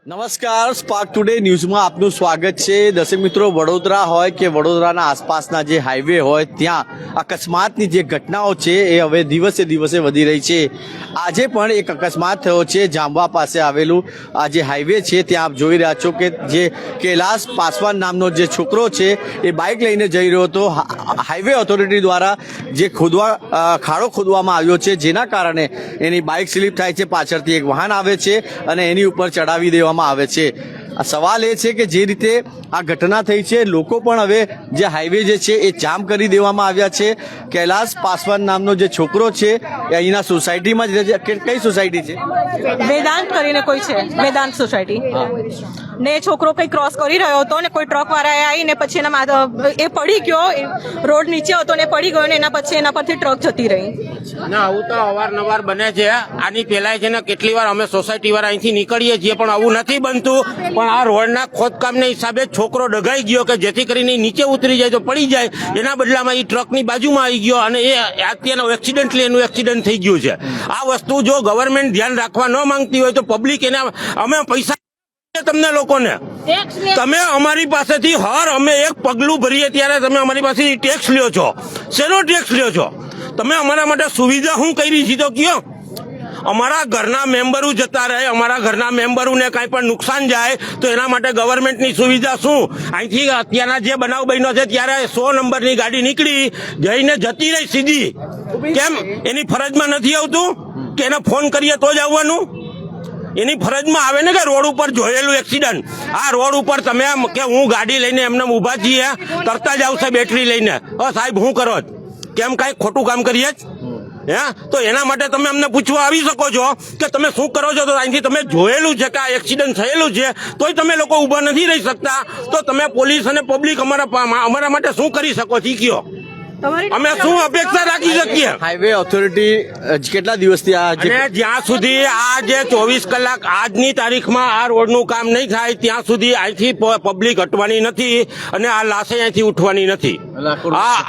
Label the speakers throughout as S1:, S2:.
S1: નમસ્કાર, spark today ન્યૂઝમાં આપનું સ્વાગત છે. દર્શક મિત્રો, વડોદરા હોય કે વડોદરાના આસપાસના જે હાઈવે હોય ત્યાં અકસ્માતની જે ઘટનાઓ છે એ હવે દિવસે દિવસે વધી રહી છે. આજે પણ એક અકસ્માત થયો છે જાંબવા પાસે આવેલું આ જે હાઈવે છે ત્યાં આપ જોઈ રહ્યા છો કે જે કૈલાસ પાસવાન નામનો જે છોકરો છે એ બાઇક લઈને જઈ રહ્યો હતો. હાઈવે ઓથોરિટી દ્વારા જે ખાડો ખોદવામાં આવ્યો છે જેના કારણે એની બાઇક સ્લીપ થાય છે, પાછળથી એક વાહન આવે છે અને એની ઉપર ચડાવી દેવામાં આવે છે. આ સવાલ એ છે કે જે રીતે આ ઘટના થઈ છે, લોકો પણ હવે જે હાઈવે જે છે એ જામ કરી દેવામાં આવ્યા છે. કૈલાસ પાસવાન નામનો જે છોકરો છે એ અહીંના સોસાયટીમાં જ રહે છે. કઈ સોસાયટી છે?
S2: વેદાંત કરીને કોઈ છે, વેદાંત સોસાયટી. ને છોકરો કઈ ક્રોસ કરી રહ્યો હતો ને કોઈ ટ્રક વાળાએ આવીને પછી એના એ પડી ગયો, રોડ નીચે હતો ને પડી ગયો ને એના પછી એના પરથી ટ્રક જતી રહી.
S3: ના, આવું તો અવારનવાર બને છે. આની પહેલા છે ને કેટલી વાર અમે સોસાયટી વાળા અહીંથી નીકળીએ છીએ પણ આવું નથી બનતું. પણ આ રોડના ખોદકામના હિસાબે છોકરો ડગાઈ ગયો કે જેથી કરીને નીચે ઉતરી જાય તો પડી જાય, એના બદલામાં એ ટ્રકની બાજુમાં આવી ગયો અને એ અત્યારનો એક્સિડન્ટલી એનું એક્સિડન્ટ થઈ ગયું છે. આ વસ્તુ જો ગવર્મેન્ટ ધ્યાન રાખવા ન માંગતી હોય તો પબ્લિક એને અમે પૈસા તમને લોકોને તમે અમારી પાસેથી અમે એક પગલું ભરીએ ત્યારે તમે અમારી પાસેથી ટેક્સ લ્યો છો. શેનો ટેક્સ લ્યો છો? તમે અમારા માટે સુવિધા શું કરી છે તો કયો? અમારા ઘરના મેમ્બરો જતા રહે, અમારા ઘરના મેમ્બરોને કાંઈ પણ નુકસાન જાય તો એના માટે ગવર્મેન્ટની સુવિધા શું? અહીંથી અત્યારના જે બનાવ બન્યો છે ત્યારે 100 નંબરની ગાડી નીકળી જઈને જતી રહી સીધી. કેમ એની ફરજમાં નથી આવતું કે એને ફોન કરીએ તો જ આવવાનું? એની ફરજમાં આવે ને કે રોડ ઉપર જોયેલું એક્સિડન્ટ. આ રોડ ઉપર તમે કે હું ગાડી લઈને એમને ઊભા છીએ, તરતા જ આવશે બેટરી લઈને. સાહેબ હું કરો જ? કેમ કાંઈ ખોટું કામ કરીએ જ? તો એના માટે તમે અમને પૂછવા આવી શકો છો કે તમે શું કરો છો? તો અહીંથી તમે જોયેલું છે કે આ એક્સિડન્ટ થયેલું છે તોય તમે લોકો ઊભા નથી રહી શકતા, તો તમે પોલીસ અને પબ્લિક અમારા માટે શું કરી શકો છો? કયો અમે શું અપેક્ષા રાખી શકીએ?
S1: હાઈવે ઓથોરિટી કેટલા દિવસથી
S3: જ્યાં સુધી આ જે 24 કલાક આજની તારીખમાં આ રોડનું કામ નહીં થાય ત્યાં સુધી અહીંથી પબ્લિક હટવાની નથી અને આ લાશે અહીંથી ઉઠવાની નથી.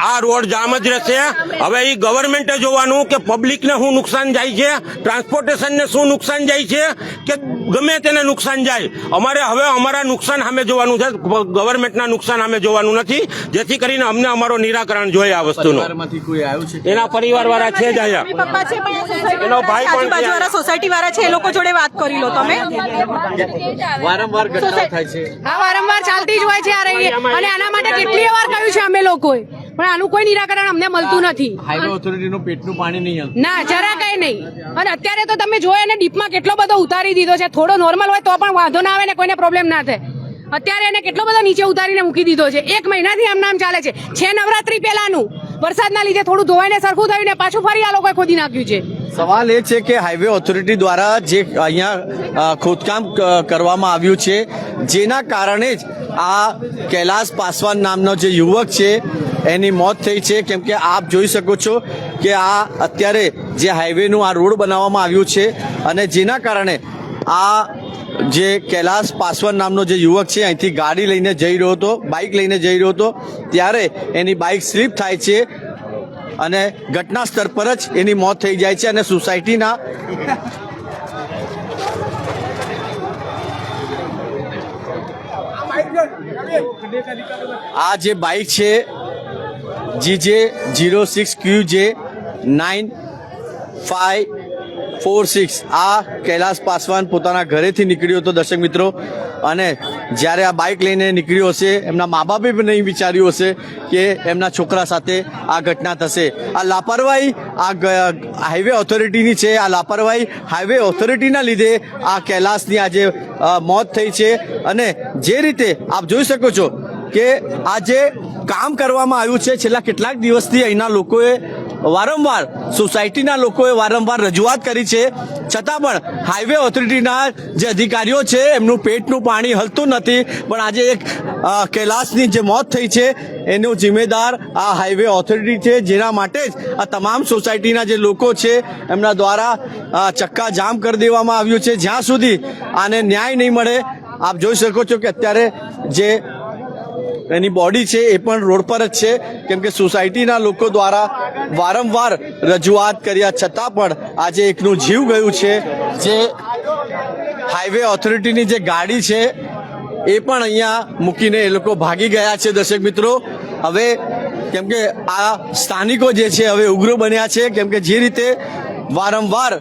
S3: આ રોડ જામ જ રહેશે. હવે એ ગવર્મેન્ટે જોવાનું કે પબ્લિકને શું નુકસાન જાય છે, ટ્રાન્સપોર્ટેશનને શું નુકસાન જાય છે કે ગમે તેને નુકસાન જાય. અમારે હવે અમારા નુકસાન સામે જોવાનું છે, ગવર્મેન્ટના નુકસાન સામે જોવાનું નથી, જેથી કરીને અમને અમારો નિરાકરણ જોઈએ. એના પરિવાર વાળા છે જ અહીંયા, એનો ભાઈ પણ
S2: સોસાયટી વાળા છે, એ લોકો જોડે વાત કરી લો તમે.
S1: વારંવાર ઘટના થાય છે.
S4: હા, વારંવાર ચાલતી જ હોય છે અને આના માટે કેટલી વાર કહ્યું છે અમે લોકોએ, પણ આનું કોઈ નિરાકરણ અમને મળતું નથી.
S1: હાઈવે ઓથોરિટીનું પેટનું પાણી નહીં
S4: ના, જરા કઈ નહીં. અને અત્યારે તો તમે જોયે ને ડીપમાં કેટલો બધો ઉતારી દીધો છે. થોડો નોર્મલ હોય તો પણ વાંધો ના આવે ને કોઈને પ્રોબ્લેમ ના થાય. અત્યારે એને કેટલો બધો નીચે ઉતારીને મૂકી દીધો છે. 1 મહિનાથી આમ નામ ચાલે છે. નવરાત્રી પહેલાનું વરસાદના લીધે થોડું ધોવાઈને સરખું થયું ને પાછું ફરી આ લોકોએ ખોદી નાખ્યું છે.
S1: સવાલ એ છે કે હાઈવે ઓથોરિટી દ્વારા જે અહીંયા ખોદકામ કરવામાં આવ્યું છે જેના કારણે જ આ કૈલાસ પાસવાન નામનો જે યુવક છે એની મોત થઈ છે. કેમ કે આપ જોઈ શકો છો કે આ અત્યારે જે હાઈવેનું આ રોડ બનાવવામાં આવ્યું છે અને જેના કારણે આ જે કૈલાસ પાસવાન નામનો જે યુવક છે અહીંથી ગાડી લઈને જઈ રહ્યો હતો, બાઇક લઈને જઈ રહ્યો હતો, ત્યારે એની બાઇક સ્લીપ થાય છે અને ઘટના સ્થળ પર જ એની મોત થઈ જાય છે. અને સોસાયટીના આ જે બાઇક છે GJ06QJ 9546 આ કૈલાસ પાસવાન પોતાના ઘરેથી નીકળ્યો હતો દર્શક મિત્રો. અને જ્યારે આ બાઇક લઈને નીકળ્યો હશે એમના મા બાપે પણ નહીં વિચાર્યું હશે કે એમના છોકરા સાથે આ ઘટના થશે. આ લાપરવાહી આ હાઈવે ઓથોરિટીની છે. આ લાપરવાહી હાઈવે ઓથોરિટીના લીધે આ કૈલાસની આજે મોત થઈ છે. અને જે રીતે આપ જોઈ શકો છો કે આ જે કામ કરવામાં આવ્યું છે છેલ્લા કેટલાક દિવસથી અહીંના લોકોએ વારંવાર સોસાયટીના લોકોએ વારંવાર રજૂઆત કરી છે, છતાં પણ હાઈવે ઓથોરિટીના જે અધિકારીઓ છે એમનું પેટનું પાણી હલતું નથી. પણ આજે એક કૈલાસની જે મોત થઈ છે એનો જિમ્મેદાર આ હાઈવે ઓથોરિટી છે, જેના માટે જ આ તમામ સોસાયટીના જે લોકો છે એમના દ્વારા ચક્કા જામ કરી દેવામાં આવ્યું છે. જ્યાં સુધી આને ન્યાય નહીં મળે, આપ જોઈ શકો છો કે અત્યારે જે એની બોડી છે એ પણ રોડ પર જ છે. કેમ કે સોસાયટીના લોકો દ્વારા વારંવાર રજૂઆત કર્યા છતાં પણ આજે એકનું જીવ ગયું છે. જે હાઈવે ઓથોરિટીની જે ગાડી છે એ પણ અહીંયા મૂકીને એ લોકો ભાગી ગયા છે દર્શક મિત્રો. હવે કેમ કે આ સ્થાનિકો જે છે હવે ઉગ્ર બન્યા છે, કેમ કે જે રીતે વારંવાર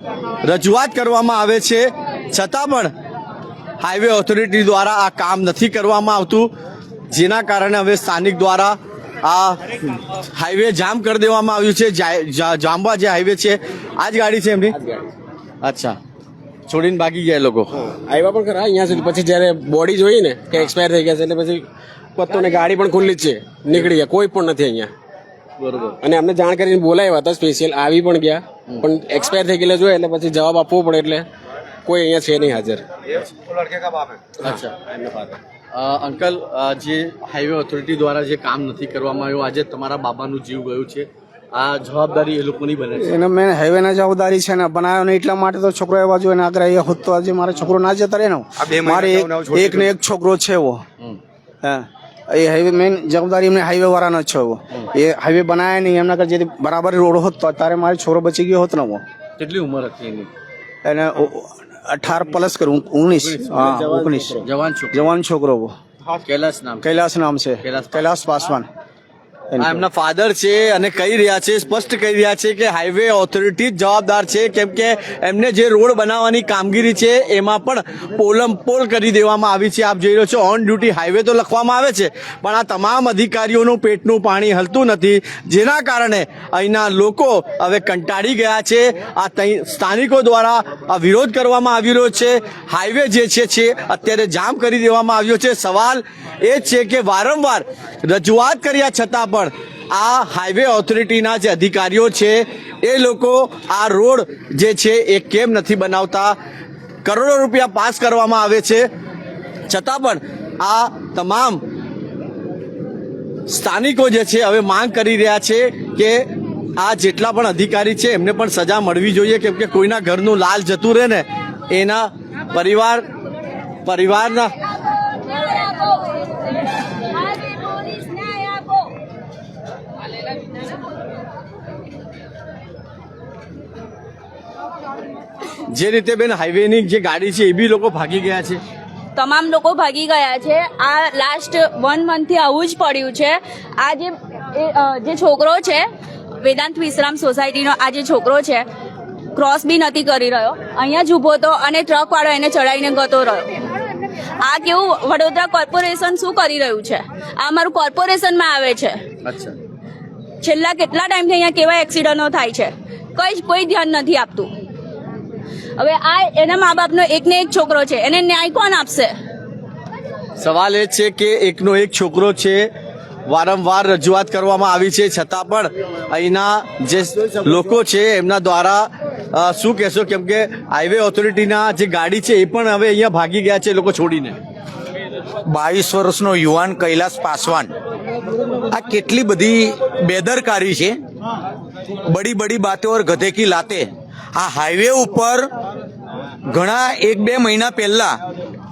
S1: રજૂઆત કરવામાં આવે છે છતાં પણ હાઈવે ઓથોરિટી દ્વારા આ કામ નથી કરવામાં આવતું, જેના કારણે હવે સ્થાનિક દ્વારા આ હાઈવે જામ કરી દેવામાં આવ્યું છે. જાંબા જે હાઈવે છે આ જ ગાડી છે એમની? અચ્છા, છોડીને ભાગી ગયા એ લોકો.
S5: આવ્યા પણ ખરા અહીંયા સુધી, પછી જયારે બોડી જોઈ ને કે એક્સપાયર થઈ ગયા છે એટલે પછી પત્તો ને ગાડી પણ ખુલ્લી જ છે, નીકળી ગયા, કોઈ પણ નથી અહીંયા.
S1: બરોબર.
S5: અને અમને જાણ કરીને બોલાવ્યા હતા સ્પેશિયલ, આવી પણ ગયા, પણ એક્સપાયર થઈ ગયેલા જોઈએ એટલે પછી જવાબ આપવો પડે એટલે કોઈ અહીંયા છે નહીં હાજર.
S1: અચ્છા. અંકલ, જે હાઈવે ઓથોરિટી દ્વારા જે કામ નથી કરવામાં આવ્યું, આજે તમારા બાબાનું જીવ ગયું છે, આ જવાબદારી એ લોકોની બને છે?
S6: એને મેં હાઈવે ના જવાબદારી છે ને બનાવ્યો ને એટલા માટે તો છોકરો એવા જોઈએ ને આગળ હોત તો આજે મારો છોકરો ના જતા રહે ને. મારે એક ને એક છોકરો છે એવો. હા, એ હાઈવે મેન જવાબદારી એમને હાઈવે વાળાનો છે એવો. એ હાઈવે બનાવ્યા નહીં, એમના કરતા બરાબર રોડ હોત તો અત્યારે મારો છોકરો બચી ગયો હોત ને.
S1: કેટલી ઉંમર હતી એની?
S6: એને 18 પ્લસ કર્યું, 19. હા, 19. જવાન છોકરો. કૈલાસ નામ છે, કૈલાસ પાસવાન.
S1: આ એમના ફાધર છે અને કહી રહ્યા છે, સ્પષ્ટ કહી રહ્યા છે કે હાઈવે ઓથોરિટી જ જવાબદાર છે, કેમ કે એમને જે રોડ બનાવવાની કામગીરી છે એમાં પણ પોલમપોલ કરી દેવામાં આવી છે. આપ જોઈ રહ્યો છો ઓન ડ્યુટી હાઈવે તો લખવામાં આવે છે, પણ આ તમામ અધિકારીઓનું પેટનું પાણી હલતું નથી, જેના કારણે અહીંના લોકો હવે કંટાળી ગયા છે. આ સ્થાનિકો દ્વારા આ વિરોધ કરવામાં આવી રહ્યો છે. હાઈવે જે છે અત્યારે જામ કરી દેવામાં આવ્યો છે. સવાલ એ જ છે કે વારંવાર રજૂઆત કર્યા છતાં પણ આ હાઈવે ઓથોરિટીના જે અધિકારીઓ છે એ લોકો આ રોડ જે છે એ કેમ નથી બનાવતા? કરોડો રૂપિયા પાસ કરવામાં આવે છે છતાં પણ આ તમામ સ્થાનિકો જે છે હવે માંગ કરી રહ્યા છે કે આ જેટલા પણ અધિકારી છે એમને પણ સજા મળવી જોઈએ, કેમ કે કોઈના ઘરનું લાલ જતું રહે ને એના પરિવારના જે રીતે બેન હાઈવેની જે ગાડી છે એ બી લોકો ભાગી ગયા છે.
S7: તમામ લોકો ભાગી ગયા છે. આ લાસ્ટ 1 મંથથી આવું જ પડ્યું છે. આ જે છોકરો છે વેદાંત વિશ્રામ સોસાયટીનો, આ જે છોકરો છે ક્રોસ બી નથી કરી રહ્યો, અહીંયા જ ઊભો હતો અને ટ્રક વાળો એને ચડાવીને ગતો રહ્યો. આ કેવું વડોદરા કોર્પોરેશન શું કરી રહ્યું છે? આ અમારું કોર્પોરેશનમાં આવે છે.
S1: અચ્છા,
S7: છેલ્લા કેટલા ટાઈમથી અહીંયા કેવા એક્સિડન્ટો થાય છે, કોઈ ધ્યાન નથી આપતું. હવે આ એના મા બાપનો એકને એક છોકરો છે, એને ન્યાય કોણ આપશે?
S1: સવાલ એ છે કે એકનો એક છોકરો છે, વારંવાર રજૂઆત કરવામાં આવી છે છતાં પણ અહીંના જે લોકો છે એમના દ્વારા શું કહેશો, કેમ કે હાઈવે ઓથોરિટીના જે ગાડી છે એ પણ હવે અહીંયા ભાગી ગયા છે એ લોકો છોડીને.
S8: 22 વર્ષનો યુવાન કૈલાસ પાસવાન, આ કેટલી બધી બેદરકારી છે. બડી બડી બાતે ઓર ગધે કી લાતે. આ હાઈવે ઉપર ઘણા 1-2 મહિના પહેલા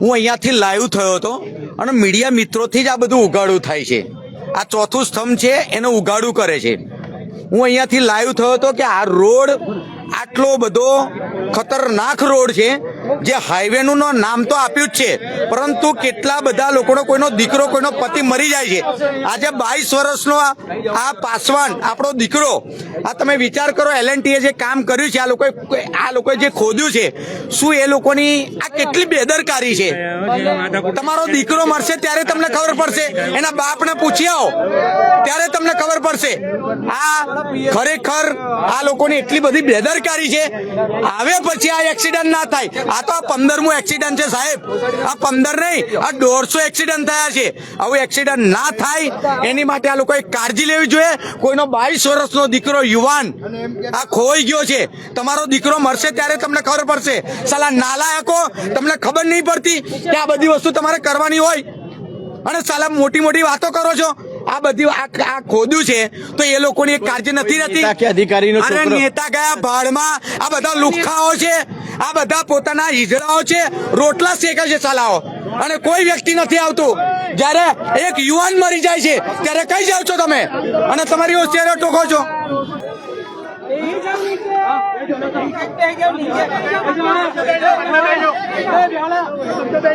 S8: હું અહીંયાથી લાઈવ થયો હતો અને મીડિયા મિત્રોથી જ આ બધું ઉગાડું થાય છે. આ ચોથું સ્તંભ છે એને ઉગાડું કરે છે. હું અહીંયાથી લાઈવ થયો હતો કે આ રોડ આટલો બધો ખતરનાક રોડ છે, જે હાઈવેનું નામ તો આપ્યું જ છે, પરંતુ કેટલા બધા લોકોનો કોઈનો દીકરો, કોઈનો પતિ મરી જાય છે. આજે 22 વર્ષનો આ પાસવાન આપણો દીકરો, આ તમે વિચાર કરો, L&T જે કામ કર્યું છે, આ લોકોએ જે ખોદ્યું છે, શું એ લોકોની આ કેટલી બેદરકારી છે? તમારો દીકરો મરશે ત્યારે તમને ખબર પડશે, એના બાપને પૂછી આવો ત્યારે તમને ખબર પડશે. આ ખરેખર આ લોકોની એટલી બધી બેદરકારી છે. હવે પછી આ એક્સિડન્ટ ના થાય. આ તો 15મું એક્સિડન્ટ છે સાહેબ, આ 15 નહીં, આ 150 એક્સિડન્ટ થયા છે. આવું એક્સિડન્ટ ના થાય એની માટે આ લોકોએ કાળજી લેવી જોઈએ. કોઈનો 22 વર્ષનો દીકરો યુવાન આ ખોઈ ગયો છે. તમારો દીકરો મરશે ત્યારે તમને ખબર પડશે. સાલા નાલાયકો, તમને ખબર નહીં પડતી કે આ બધી વસ્તુ તમારે કરવાની હોય અને સાલા મોટી મોટી વાતો કરો છો. આ બધી આ ખોદ્યું છે તો એ લોકોની એક કાળજી નથી રહેતી.
S1: અધિકારીનો
S8: અરે નેતા ગયા ભાડમાં. આ બધા લુખ્ખાઓ છે, આ બધા પોતાના હિજડાઓ છે, રોટલા શેકે છે સાલાઓ, અને કોઈ વ્યક્તિ નથી આવતું. જ્યારે એક યુવાન મરી જાય છે ત્યારે કઈ જાવ છો તમે અને તમારી હોશિયારીઓ ટોકો છો.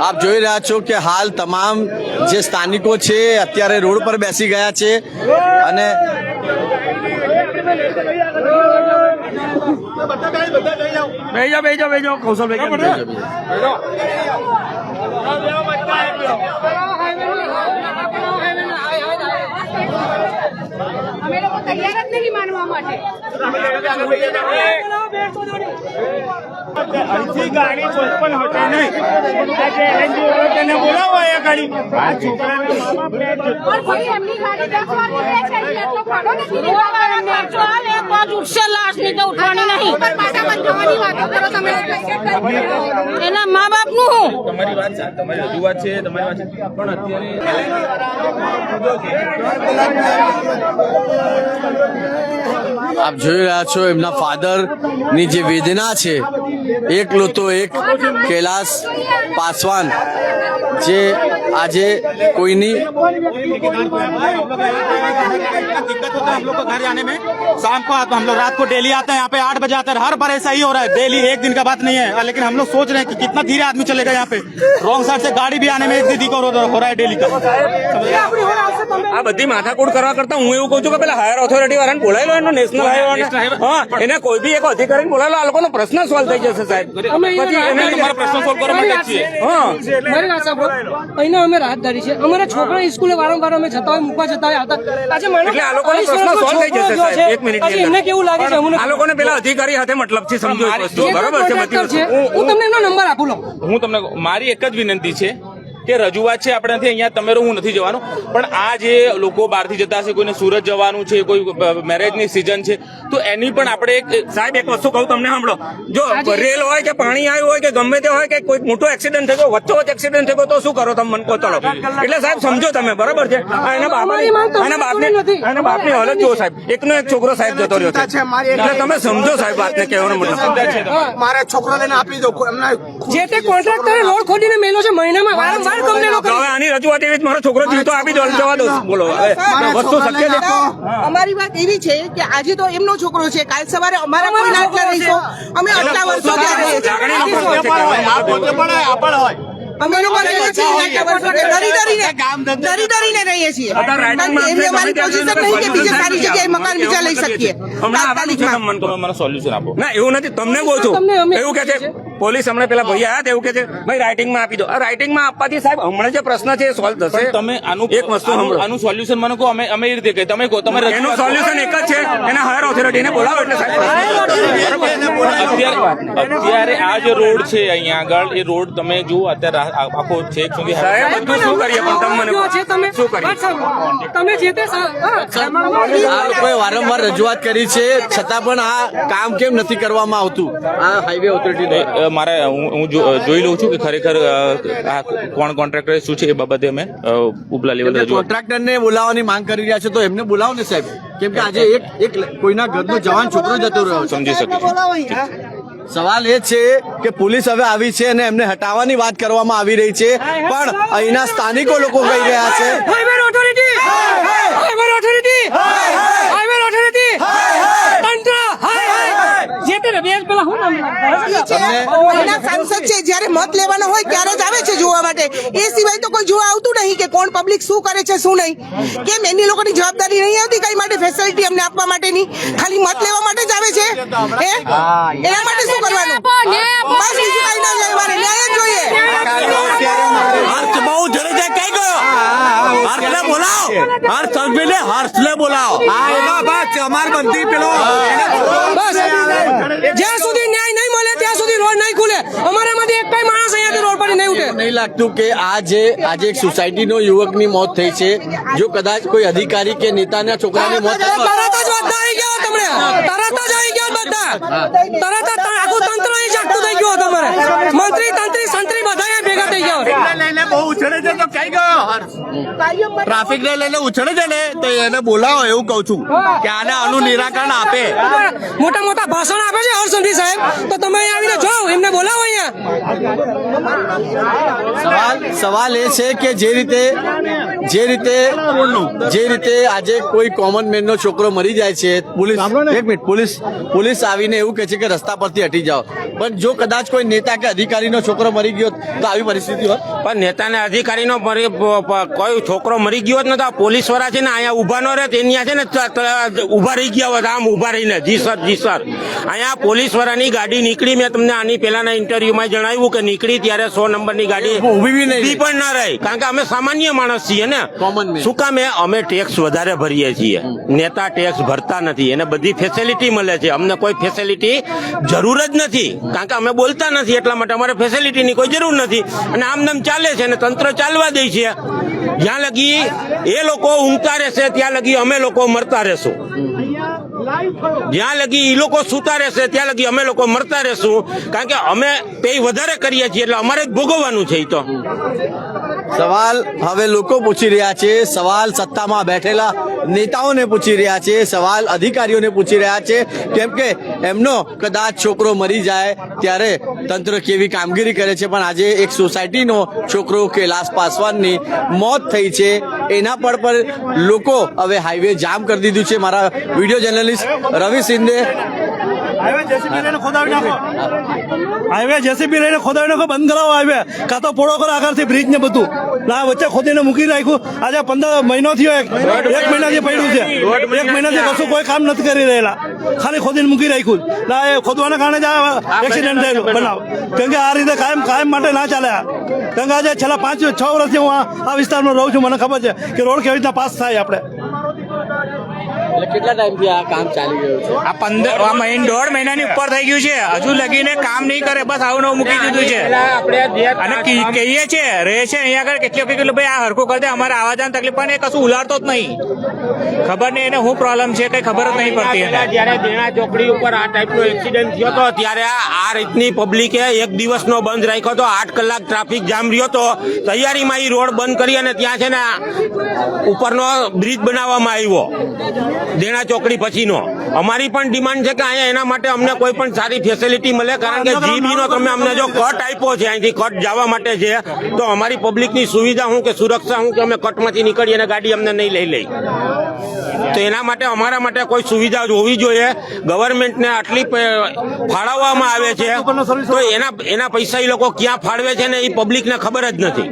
S1: આપ જોઈ રહ્યા છો કે હાલ તમામ જે સ્થાનિકો છે અત્યારે રોડ પર બેસી ગયા છે અને
S4: અમે લોકો તૈયાર જ નહીં માનવા માટે
S9: ગાડી કોઈ પણ હોતે નહીં બોલાવો એ ગાડી
S4: और भाई एमनी गाड़ी 10 बार बोले છે એટલો ભાડો નથી દેવાનો એમને ચાલ એક બાદ ઉઠશે લાશ ની તો ઉઠવાની નહીં પર પાટા બંધવાની વાતો કરો તમે એના મા બાપ નું હું
S9: તમારી વાત છે, તમારી રજૂઆત છે, તમારી વાત છે, પણ અત્યારે
S1: આપ જોઈ રહ્યા છો એમના ફાધર ની જે વેદના છે, એકલો તો એક કૈલાસ પાસવાન જે આજે કોઈની
S9: दिक्कत होता है हम लोग को घर आने में। शाम को हम लोग रात को डेली आते हैं यहाँ पे 8 बजे आते हैं, हर बार ऐसा ही हो रहा है, डेली एक दिन का बात नहीं है। लेकिन हम लोग सोच रहे हैं कि कितना धीरे आदमी चलेगा यहाँ पे, रॉन्ग साइड से गाड़ी भी आने में एक दीदी को हो रहा है डेली का।
S3: આ બધી માથાકૂટ કરવા કરતા હું એવું કહું છું કે પેલા હાયર ઓથોરિટી વાળાને બોલાવી લો, એનો નેશનલ હાઈવે હા એને કોઈ બી એક અધિકારીને બોલાવી લો, આ લોકોનો પ્રશ્ન સોલ્વ થઈ જશે સાહેબ. પછી એને તમારો પ્રશ્ન સોલ્વ કરવા માટે જ છીએ. હા
S10: મારી વાત સાંભળો, અહીંના અમે રાહતદારી છે, અમારા છોકરા સ્કૂલે વારંવાર અમે જતા હોય, મૂકવા જતા હોય, આવતા. આજે માનો
S3: એટલે આ લોકોનો પ્રશ્ન સોલ્વ થઈ જશે સાહેબ, એક મિનિટ
S10: આજે એમને કેવું લાગે છે અમને
S3: આ લોકોને પેલા અધિકારી સાથે મતલબ છે, સમજો એક વસ્તુ બરાબર છે બધી વસ્તુ.
S10: હું તમને એમનો નંબર આપું લો.
S9: હું તમને મારી એક જ વિનંતી છે કે રજૂઆત છે આપણેથી અહીંયા તમે હું નથી જવાનું, પણ આ જે લોકો બહારથી જતા હશે, કોઈને સુરત જવાનું છે, કોઈ મેરેજની સિઝન છે, તો એની પણ આપણે એક
S3: સાહેબ એક વસ્તુ કહું તમને સાંભળો, જો રેલ હોય કે પાણી આવ્યું હોય કે ગમે તે હોય કે કોઈ મોટો એક્સિડન્ટ થયો, વચ્ચોવચ્ચ એક્સિડન્ટ થયો તો શું કરો તમે મને કહો ચલો. એટલે સાહેબ સમજો તમે બરાબર છે, એના બાપની હાલત જુઓ સાહેબ, એકનો એક છોકરો સાહેબ જતો રહ્યો છે, એટલે તમે સમજો સાહેબ વાતને કહેવાનો મતલબ.
S6: મારા છોકરા લઈને આપી દો
S10: જે તે કોન્ટ્રાક્ટરે રોડ ખોદીને મેલો છે મહિનામાં વારંવાર કમ્પ્લેનો કરી.
S3: હવે આની રજૂઆત એવી જ મારો છોકરો જીવતો આપી દો, જવા દો. બોલો હવે વસ્તુ શક્ય છે.
S11: અમારી વાત એવી છે કે આજે તો એમનો છોકરો છે, કાલ સવારે અમારા કોઈ આટલા રહીશો, અમે આટલા વર્ષો ત્યાં રહીએ છીએ. અમે લોકો રહીએ છીએ આટલા વર્ષોથી ડરી ડરીને રહીએ છીએ. એવી અમારી પોઝિશન નહીં કે બીજે સારી જગ્યાએ મકાન બીજા લઈ શકીએ.
S9: મને સોલ્યુશન આપો.
S3: ના એવું નથી, તમને કહું છું. એવું કે છે પોલીસ હમણાં પેલા ભાઈ આયા એવું કે છે ભાઈ રાઇટિંગમાં આપી દો. આ રાઇટિંગમાં આપવાથી સાહેબ હમણાં જે પ્રશ્ન છે એ સોલ્વ થશે.
S9: તમે આનું
S3: એક વસ્તુ સાંભળો,
S9: આનું સોલ્યુશન મને કહો, અમે એ રીતે કહીએ, તમે કહો. તમે
S3: એનું સોલ્યુશન એક જ છે, એના હાયર ઓથોરિટીને બોલાવો એટલે સાહેબ.
S9: અત્યારે આ જે રોડ છે અહીંયા આગળ, એ રોડ તમે જુઓ અત્યારે આખો છેક સુધી
S3: સાહેબ બધું શું કરીએ, પણ તમે મને કહો, શું કરીએ?
S10: તમે જે તે
S1: આ લોકોએ વારંવાર રજૂઆત કરી છે, છતાં પણ આ કામ કેમ નથી કરવામાં આવતું આ હાઈવે ઓથોરિટી?
S9: મારે હું જોઈ લઉં છું કે ખરેખર આ કોણ કોન્ટ્રાક્ટર શું છે એ બાબતે અમે ઉપલા લેવલ રજૂઆત.
S1: કોન્ટ્રાક્ટરને બોલાવવાની માંગ કરી રહ્યા છે, તો એમને બોલાવો ને સાહેબ, કેમ કે આજે એક કોઈના ઘરનો જવાન છોકરો જતો રહ્યો છે.
S9: સમજી શકીએ.
S1: સવાલ એ છે કે પોલીસ હવે આવી છે અને એમને હટાવવાની વાત કરવામાં આવી રહી છે, પણ અહીંના સ્થાનિકો લોકો કહી રહ્યા છે
S10: highway authority, highway authority, highway authority, તંત્ર, જે તે બે પેલા હું નામ
S11: એના સાંસદ છે, જ્યારે મત લેવાનો હોય ત્યારે જ આવે છે જોવા માટે, એ સિવાય તો કોઈ જોવા આવતું નહીં કે કોણ પબ્લિક શું કરે છે શું નહીં. કેમ એની લોકોની જવાબદારી નહીં આવતી કઈ માટે ફેસિલિટી અમને આપવા માટેની? ખાલી મત લેવા માટે જ આવે છે. એના માટે શું કરવાનું? બસ બીજું કઈ ના જાય, મારે ન્યાય જ જોઈએ.
S8: બહુ જડે કઈ ગયો હર્ષને બોલાવો, હર્ષને બોલાવો. અમાર બંધી પેલો
S10: બસ જ્યાં સુધી ન્યાય નહીં મળે ત્યાં સુધી રોડ નહીં ખુલે. અમારામાંથી એક કઈ માણસ અહીંયાથી રોડ પર નહીં ઉઠે.
S1: નહીં લાગતું કે આજે એક સોસાયટીનો યુવકની મોત થઈ છે, જો કદાચ કોઈ અધિકારી કે નેતાના છોકરાની મોત
S10: તરત જ બધા આવી ગયો, તમને તરત જ આવી ગયો બધા, તરત જ આખું તંત્ર અહીં જાગતું થઈ ગયું તમારે, મંત્રી તંત્રી સંત્રી બધા ભેગા થઈ ગયા.
S8: લઈને બહુ ઉછળે છે તો કઈ ગયો ટ્રાફિક ને લઈને ઉછળે છે ને, તો એને બોલાવો એવું કઉ છું કે આને આનું નિરાકરણ આપે.
S10: મોટા મોટા ભાષણ આપે છે હર્ષંધી સાહેબ, તો તમે અહીં આવીને જાઓ, એમને બોલાવો અહીંયા.
S1: સવાલ એ છે કે જે રીતે જે રીતે આજે કોઈ કોમન મેન નો છોકરો મરી જાય છે, પોલીસ એક મિનિટ પોલીસ આવીને એવું કહે છે કે રસ્તા પરથી હટી જાઓ, પણ જો કદાચ કોઈ નેતા કે અધિકારીનો છોકરો મરી ગયો તો આવી પરિસ્થિતિ હોત.
S3: પણ નેતાને અધિકારીનો કોઈ છોકરો મરી ગયો જ નતો. પોલીસ વાળા છે ને અહીંયા ઉભા ન રહે ત્યાં છે ને ઉભા રહી ગયા હોત, આમ ઉભા રહીને જી સર. અહીંયા પોલીસ વાળાની ગાડી નીકળી, મેં તમને આની પહેલાના ઇન્ટરવ્યુમાં જણાવ્યું કે નીકળી ત્યારે 100 નંબરની ગાડી ઊભી પણ ના રહી, કારણ કે અમે સામાન્ય માણસ છીએ ને. શું કામ? અમે ટેક્સ વધારે ભરીએ છીએ, નેતા ટેક્સ ભરતા નથી, એને બધી ફેસિલિટી મળે છે. અમને કોઈ ફેસિલિટી જરૂર જ નથી, કારણ કે અમે બોલતા નથી, એટલા માટે અમારે ફેસિલિટીની કોઈ જરૂર નથી. અને આમ નામ ચાલે છે અને તંત્ર ચાલવા દે છે. જ્યાં લગી એ લોકો ઊંઘતા રહેશે ત્યાં લગી અમે લોકો મરતા રહેશું. જ્યાં લગી એ લોકો સૂતા રહેશે ત્યાં લગી અમે લોકો મરતા રહેશું, કારણ કે અમે પે વધારે કરીએ છીએ એટલે અમારે જ ભોગવવાનું છે. એ તો
S1: સવાલ હવે લોકો પૂછી રહ્યા છે, સવાલ સત્તામાં બેઠેલા નેતાઓને પૂછી રહ્યા છે, સવાલ અધિકારીઓને પૂછી રહ્યા છે, કેમ કે એમનો કદાચ છોકરો મરી જાય ત્યારે તંત્ર કેવી કામગીરી કરે છે. પણ આજે એક સોસાયટીનો છોકરો કૈલાસ પાસવાનની મોત થઈ છે, એના પર લોકો હવે હાઈવે જામ કરી દીધું છે. મારા વિડીયો જર્નલિસ્ટ રવિ સિંધે
S9: હાઈવે જેસીબી લઈને ખોદાવી નાખો, બંધ કરાવો હાઈવે, કાં તો પોળો કરો આગળથી બ્રિજ ને બધું. ના વચ્ચે ખોદીને મૂકી રાખ્યું. આજે 15 મહિનો થયો, એક મહિનાથી પડ્યું છે, 1 મહિનાથી કશું કોઈ કામ નથી કરી રહેલા, ખાલી ખોદીને મૂકી રાખ્યું. ના એ ખોદવાના કારણે જ આ એક્સિડન્ટ થયેલું બનાવ, કેમ કે આ રીતે કાયમ માટે ના ચાલે. કેમ કે આજે છેલ્લા 5-6 વર્ષથી હું આ વિસ્તારમાં રહું છું, મને ખબર છે કે રોડ કેવી રીતના પાસ થાય. આપણે
S1: કેટલા ટાઈમથી આ કામ ચાલી રહ્યું છે?
S12: આ 1.5 મહિનાની ઉપર થઈ ગયું છે, હજુ લગીને કામ નહીં કરે, બસ આવું મૂકી દીધું છે. અને કહીએ છે રહે છે અહીંયા આગળ કેટલું ભાઈ આ હરખું કરી દે, અમારે આવા જવાની તકલીફ, પણ એ કશું ઉલાડતો જ નહીં. ખબર નહીં એને શું પ્રોબ્લેમ છે, કઈ ખબર જ નહીં પડતી.
S3: જયારે દેણા ચોકડી ઉપર આ ટાઈપનો એક્સિડન્ટ થયો હતો ત્યારે આ રીતની પબ્લિકે એક દિવસનો બંધ રાખ્યો હતો, 8 કલાક ટ્રાફિક જામ રહ્યો હતો. તૈયારીમાં એ રોડ બંધ કરી અને ત્યાં છે ને ઉપરનો બ્રિજ બનાવવામાં આવ્યો દેણા ચોકડી પછીનો. અમારી પણ ડિમાન્ડ છે કે અહીંયા એના માટે અમને કોઈ પણ સારી ફેસિલિટી મળે, કારણ કે જીબી નો તમે અમને જો કટ આપ્યો છે અહીંથી કટ જવા માટે છે, તો અમારી પબ્લિકની સુવિધા શું કે સુરક્ષા શું કે અમે કટમાંથી નીકળીએ અને ગાડી અમને નહીં લઈ. તો એના માટે અમારા માટે કોઈ સુવિધા હોવી જોઈએ. ગવર્મેન્ટને આટલી ફાળવવામાં આવે છે તો એના પૈસા એ લોકો ક્યાં ફાળવે છે ને એ પબ્લિકને ખબર જ નથી.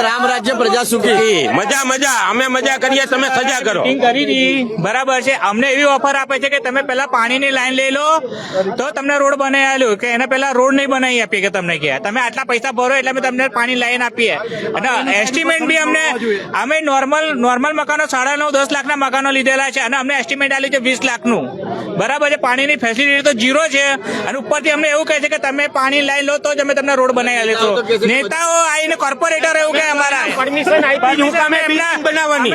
S1: રામ રાજ્ય પ્રજા સુખી.
S3: મજા અમે મજા કરીએ, તમે સજા કરો.
S12: બરાબર છે. અમને એવી ઓફર આપે છે કે તમે પેલા પાણીની લાઈન લઈ લો તો તમને રોડ બનાવી આલ્યો, કે એના પેલા રોડ નહીં બનાવી આપીએ, કે તમને કે તમે આટલા પૈસા ભરો એટલે અમે તમને પાણી લાઈન આપીએ. અને એસ્ટિમેટ બી અમે નોર્મલ મકાનો 9.5-10 લાખના મકાનો લીધેલા છે અને અમને એસ્ટિમેટ આલ્યું છે 20 લાખનું. બરાબર છે. પાણીની ફેસિલિટી તો 0 છે અને ઉપરથી અમને એવું કહે છે કે તમે પાણી લાઈન લો તો જ અમે તમને રોડ બનાવી આલીશું. નેતાઓ આવીને કોર્પોરેટર એવું કહે અમારા
S3: પરમિશન આપી બનાવવાની.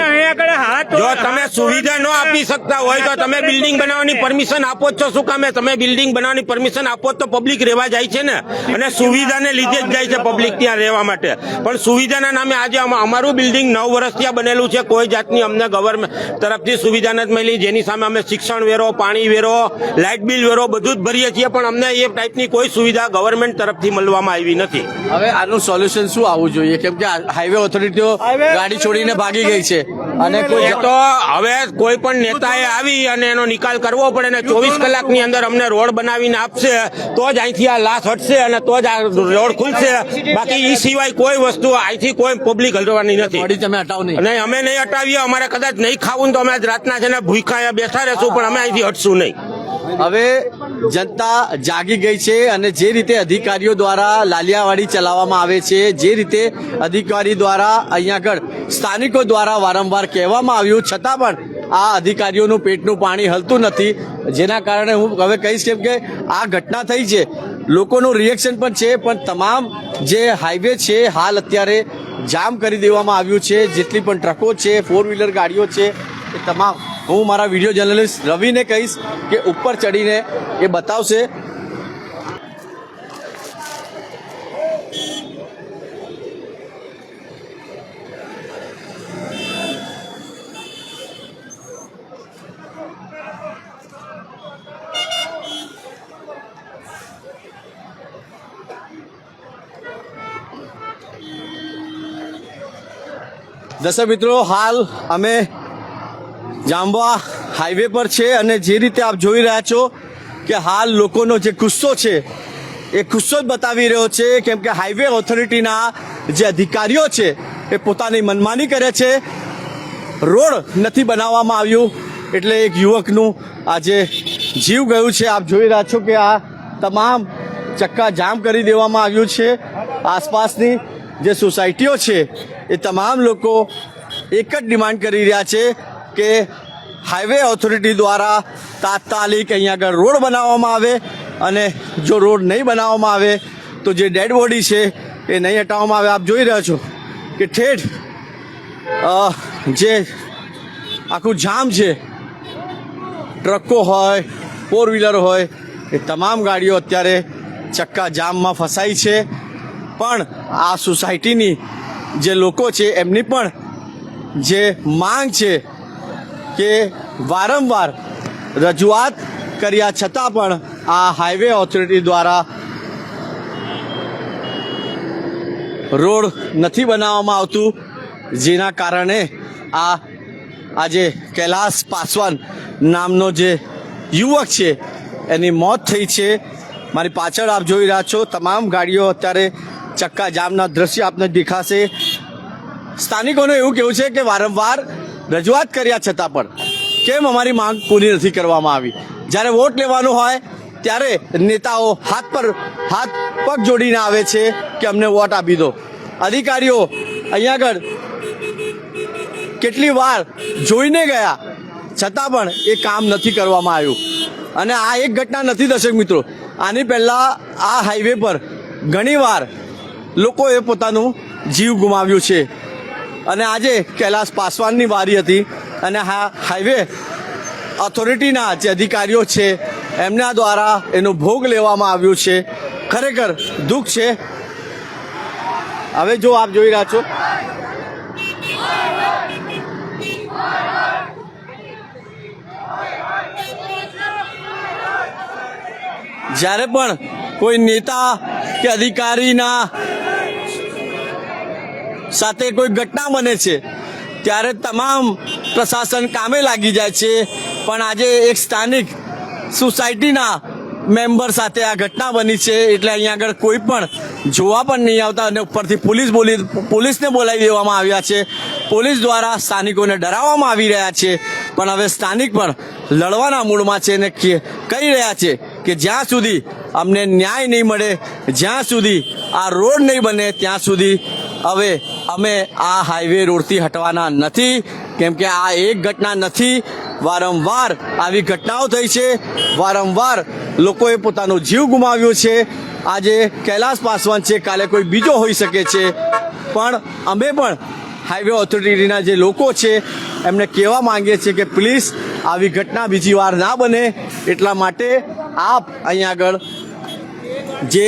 S3: જો તમે સુવિધા ન આપી શકતા હોય તો તમે બિલ્ડિંગ બનાવવાની પરમિશન આપો છો શું કામે? તમે બિલ્ડિંગ બનાવવાની પરમિશન આપો તો પબ્લિક રહેવા જાય છે ને, અને સુવિધાને લીધે જ જાય છે પબ્લિક ત્યાં રહેવા માટે. પણ સુવિધાના નામે આજે અમારું બિલ્ડિંગ 9 વર્ષ ત્યાં બનેલું છે, કોઈ જાતની અમને ગવર્મેન્ટ તરફથી સુવિધા નથી મળી, જેની સામે અમે શિક્ષણ વેરો, પાણી વેરો, લાઇટ બિલ વેરો બધું જ ભરીએ છીએ, પણ અમને એ ટાઈપની કોઈ સુવિધા ગવર્મેન્ટ તરફથી મળવામાં આવી નથી.
S1: હવે આનું સોલ્યુશન શું આવવું જોઈએ? કેમ કે હાઈવે ઓથોરિટીઓ ગાડી છોડીને ભાગી ગઈ છે અને કોઈ
S3: તો હવે કોઈ પણ નેતાએ આવી અને એનો નિકાલ કરવો પડે ને 24 કલાકની અંદર અમને રોડ બનાવીને આપશે તો જ અહીંથી આ લાશ હટશે અને તો જ આ રોડ ખુલશે. બાકી એ સિવાય કોઈ વસ્તુ અહીંથી કોઈ પબ્લિક હલવાની નથી.
S1: તમે હટાવો નહીં.
S3: નહીં, અમે નહીં હટાવીએ. અમારે કદાચ નહીં ખાવું તો અમે આજ રાતના છે ને ભૂખ્યા બેઠા રહેશું, પણ અમે અહીંથી હટશું નહીં.
S1: હવે જનતા જાગી ગઈ છે અને જે રીતે અધિકારીઓ દ્વારા લાલિયાવાડી ચલાવવામાં આવે છે, જે રીતે અધિકારી દ્વારા અહીંયા આગળ સ્થાનિકો દ્વારા વારંવાર કહેવામાં આવ્યું છતાં પણ આ અધિકારીઓનું પેટનું પાણી હલતું નથી, જેના કારણે હું હવે કહીશ કેમ કે આ ઘટના થઈ છે, લોકોનું રિએક્શન પણ છે, પણ તમામ જે હાઈવે છે હાલ અત્યારે જામ કરી દેવામાં આવ્યું છે. જેટલી પણ ટ્રકો છે, 4 વ્હીલર ગાડીઓ છે, એ તમામ હું મારા વિડીયો જર્નલિસ્ટ રવિને કહીશ કે ઉપર ચડીને એ બતાવશે. દર્શક મિત્રો, હાલ અમે જાંબવા હાઈવે પર છે અને જે રીતે આપ જોઈ રહ્યા છો કે હાલ લોકોનો જે ગુસ્સો છે એ ગુસ્સો જ બતાવી રહ્યો છે, કેમ કે હાઈવે ઓથોરિટીના જે અધિકારીઓ છે એ પોતાની મનમાની કરે છે. રોડ નથી બનાવવામાં આવ્યું એટલે એક યુવકનું આજે જીવ ગયું છે. આપ જોઈ રહ્યા છો કે આ તમામ ચક્કા જામ કરી દેવામાં આવ્યું છે. આસપાસની જે સોસાયટીઓ છે એ તમામ લોકો એક જ ડિમાન્ડ કરી રહ્યા છે કે હાઈવે ઓથોરિટી દ્વારા તાત્કાલિક અહીંયા આગળ રોડ બનાવવામાં આવે, અને જો રોડ નહીં બનાવવામાં આવે તો જે ડેડ બોડી છે એ નહીં હટાવવામાં આવે. આપ જોઈ રહ્યા છો કે ઠેઠ જે આખું જામ છે, ટ્રકો હોય, ફોર વ્હીલર હોય, એ તમામ ગાડીઓ અત્યારે ચક્કા જામમાં ફસાઈ છે. પણ આ સોસાયટીની જે લોકો છે એમની પણ જે માંગ છે કે વારંવાર રજૂઆત કર્યા છતાં પણ આ હાઈવે ઓથોરિટી દ્વારા રોડ નથી બનાવવામાં આવતું, જેના કારણે આજે કૈલાસ પાસવાન નામનો જે યુવક છે એની મોત થઈ છે. મારી પાછળ આપ જોઈ રહ્યા છો તમામ ગાડીઓ અત્યારે ચક્કા જામના દ્રશ્ય આપને દેખાશે. સ્થાનિકોનું એવું કહેવું છે કે વારંવાર રજૂઆત કર્યા છતાં પણ કેમ અમારી માંગ પૂરી નથી કરવામાં આવી. જ્યારે વોટ લેવાનું હોય ત્યારે નેતાઓ હાથ પગ જોડીને આવે છે કે અમને વોટ આપી દો. અધિકારીઓ અહીંયા આગળ કેટલી વાર જોઈને ગયા છતાં પણ એ કામ નથી કરવામાં આવ્યું. અને આ એક ઘટના નથી દર્શક મિત્રો, આની પહેલાં આ હાઈવે પર ઘણીવાર લોકોએ પોતાનું જીવ ગુમાવ્યું છે. અને આજે કૈલાસ પાસવાનની વારી હતી અને આ હાઈવે ઓથોરિટીના જે અધિકારીઓ છે એમના દ્વારા એનો ભોગ લેવામાં આવ્યો છે. ખરેખર દુઃખ છે. હવે જો આપ જોઈ રહ્યા છો જ્યારે પણ કોઈ નેતા કે અધિકારીના સાથે કોઈ ઘટના બને છે ત્યારે તમામ પ્રશાસન કામે લાગી જાય છે. પણ આજે એક સ્થાનિક સોસાયટીના મેમ્બર સાથે આ ઘટના બની છે એટલે અહીંયા આગળ કોઈ પણ જોવા પણ નહીં આવતા, અને ઉપરથી પોલીસને બોલાવી દેવામાં આવ્યા છે. પોલીસ દ્વારા સ્થાનિકોને ડરાવવામાં આવી રહ્યા છે. પણ હવે સ્થાનિક પણ લડવાના મૂડમાં છે અને કહી રહ્યા છે કે જ્યાં સુધી અમને ન્યાય નહીં મળે, જ્યાં સુધી આ રોડ નહીં બને ત્યાં સુધી હવે અમે આ હાઈવે રોડથી હટવાના નથી. કેમ કે આ એક ઘટના નથી, વારંવાર આવી ઘટનાઓ થઈ છે, વારંવાર લોકોએ પોતાનો જીવ ગુમાવ્યો છે. આજે કૈલાસ પાસવાન છે, કાલે કોઈ બીજો હોઈ શકે છે. પણ અમે પણ હાઈવે ઓથોરિટીના જે લોકો છે એમને કહેવા માંગીએ છીએ કે પ્લીઝ આવી ઘટના બીજી વાર ના બને, એટલા માટે આપ અહીંયા આગળ જે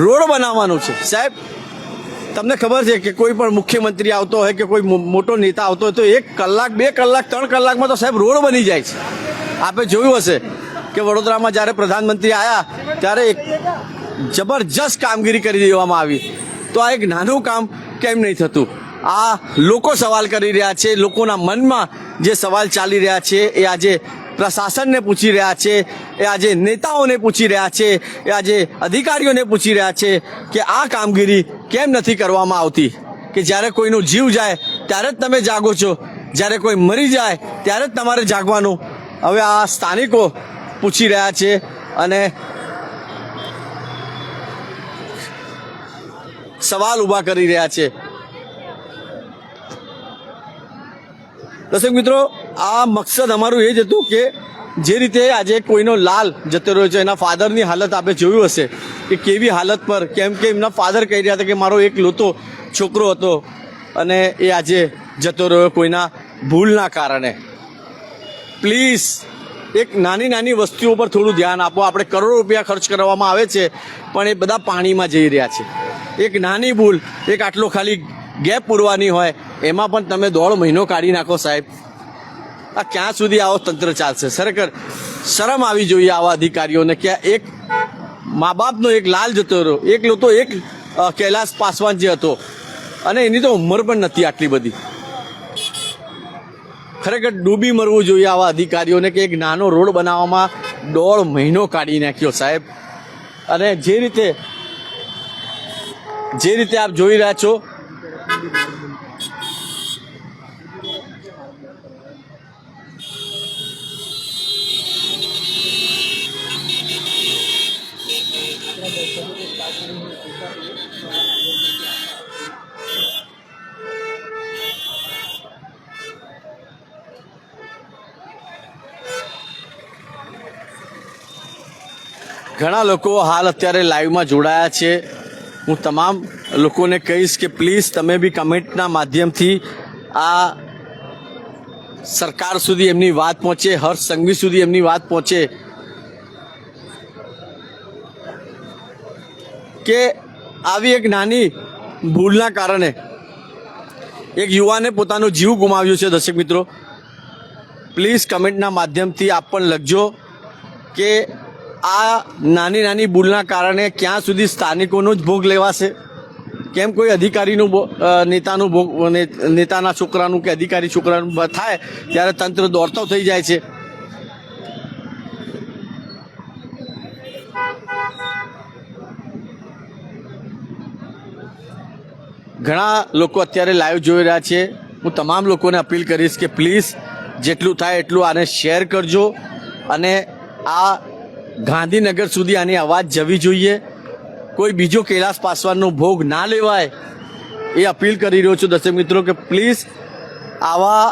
S1: રોડ બનાવવાનું છે સાહેબ, તમને ખબર છે કે કોઈ પણ મુખ્યમંત્રી આવતો હોય કે કોઈ મોટો નેતા આવતો હોય તો 1 કલાક 2 કલાક 3 કલાકમાં તો સાહેબ રોડ બની જાય છે. આપે જોયું હશે કે વડોદરામાં જ્યારે પ્રધાનમંત્રી આવ્યા ત્યારે એક જબરજસ્ત કામગીરી કરી દેવામાં આવી. તો આ એક નાનું કામ કેમ નહીં થતું? આ લોકો સવાલ કરી રહ્યા છે, લોકોના મનમાં જે સવાલ ચાલી રહ્યા છે એ આજે પ્રશાસનને પૂછી રહ્યા છે, એ આજે નેતાઓને પૂછી રહ્યા છે, એ આજે અધિકારીઓને પૂછી રહ્યા છે કે આ કામગીરી કેમ નથી કરવામાં આવતી. કે જ્યારે કોઈનો જીવ જાય ત્યારે જ તમે જાગો છો, જ્યારે કોઈ મરી જાય ત્યારે જ તમારે જાગવાનું. હવે આ સ્થાનિકો પૂછી રહ્યા છે અને સવાલ ઊભા કરી રહ્યા છે. દર્શક મિત્રો, આ મકસદ અમારું એ જ હતું કે જે રીતે આજે કોઈનો લાલ જતો રહ્યો છે, એના ફાધરની હાલત આપણે જોયું હશે કે કેવી હાલત પર, કેમ કે એમના ફાધર કહી રહ્યા હતા કે મારો એક લોતો છોકરો હતો અને એ આજે જતો રહ્યો કોઈના ભૂલના કારણે. પ્લીઝ એક નાની નાની વસ્તુઓ પર થોડું ધ્યાન આપો. આપણે કરોડો રૂપિયા ખર્ચ કરવામાં આવે છે પણ એ બધા પાણીમાં જઈ રહ્યા છે. એક નાની ભૂલ, એક આટલો ખાલી ગેપ પૂરવાની હોય એમાં પણ તમે 1.5 મહિનો કાઢી નાખો સાહેબ. આ ક્યાં સુધી આવો તંત્ર ચાલશે? ખરેખર શરમ આવી જોઈએ આવા અધિકારીઓને કે એક મા બાપનો એક લાલ જતો રહ્યો, એક લોકો એક કૈલાસ પાસવાન જે હતો અને એની તો ઉંમર પણ નથી આટલી બધી. ખરેખર ડૂબી મરવું જોઈએ આવા અધિકારીઓને કે એક નાનો રોડ બનાવવામાં 1.5 મહિનો કાઢી નાખ્યો સાહેબ. અને જે રીતે આપ જોઈ રહ્યા છો ઘણા લોકો હાલ અત્યારે લાઈવમાં જોડાયા છે. હું તમામ લોકોને કહીશ કે પ્લીઝ તમે બી કમેન્ટના માધ્યમથી આ સરકાર સુધી એમની વાત પહોંચે, હર્ષ સંઘવી સુધી એમની વાત પહોંચે કે આવી એક નાની ભૂલના કારણે એક યુવાને પોતાનો જીવ ગુમાવ્યો છે. દર્શક મિત્રો, પ્લીઝ કમેન્ટના માધ્યમથી આપ પણ લખજો કે આ નાની નાની ભૂલના કારણે ક્યાં સુધી સ્થાનિકોનો જ ભોગ લેવાશે? કેમ કોઈ અધિકારીનું નેતાનું ભોગ, નેતાના છોકરાનું કે અધિકારી છોકરાનું થાય ત્યારે તંત્ર દોડતો થઈ જાય છે. ઘણા લોકો અત્યારે લાઈવ જોઈ રહ્યા છે. હું તમામ લોકોને અપીલ કરીશ કે પ્લીઝ જેટલું થાય એટલું આને શેર કરજો અને આ ગાંધીનગર સુધી આની અવાજ જવી જોઈએ. કોઈ બીજો કૈલાસ પાસવાનનો ભોગ ના લેવાય એ અપીલ કરી રહ્યો છું દર્શક મિત્રો કે પ્લીઝ આવા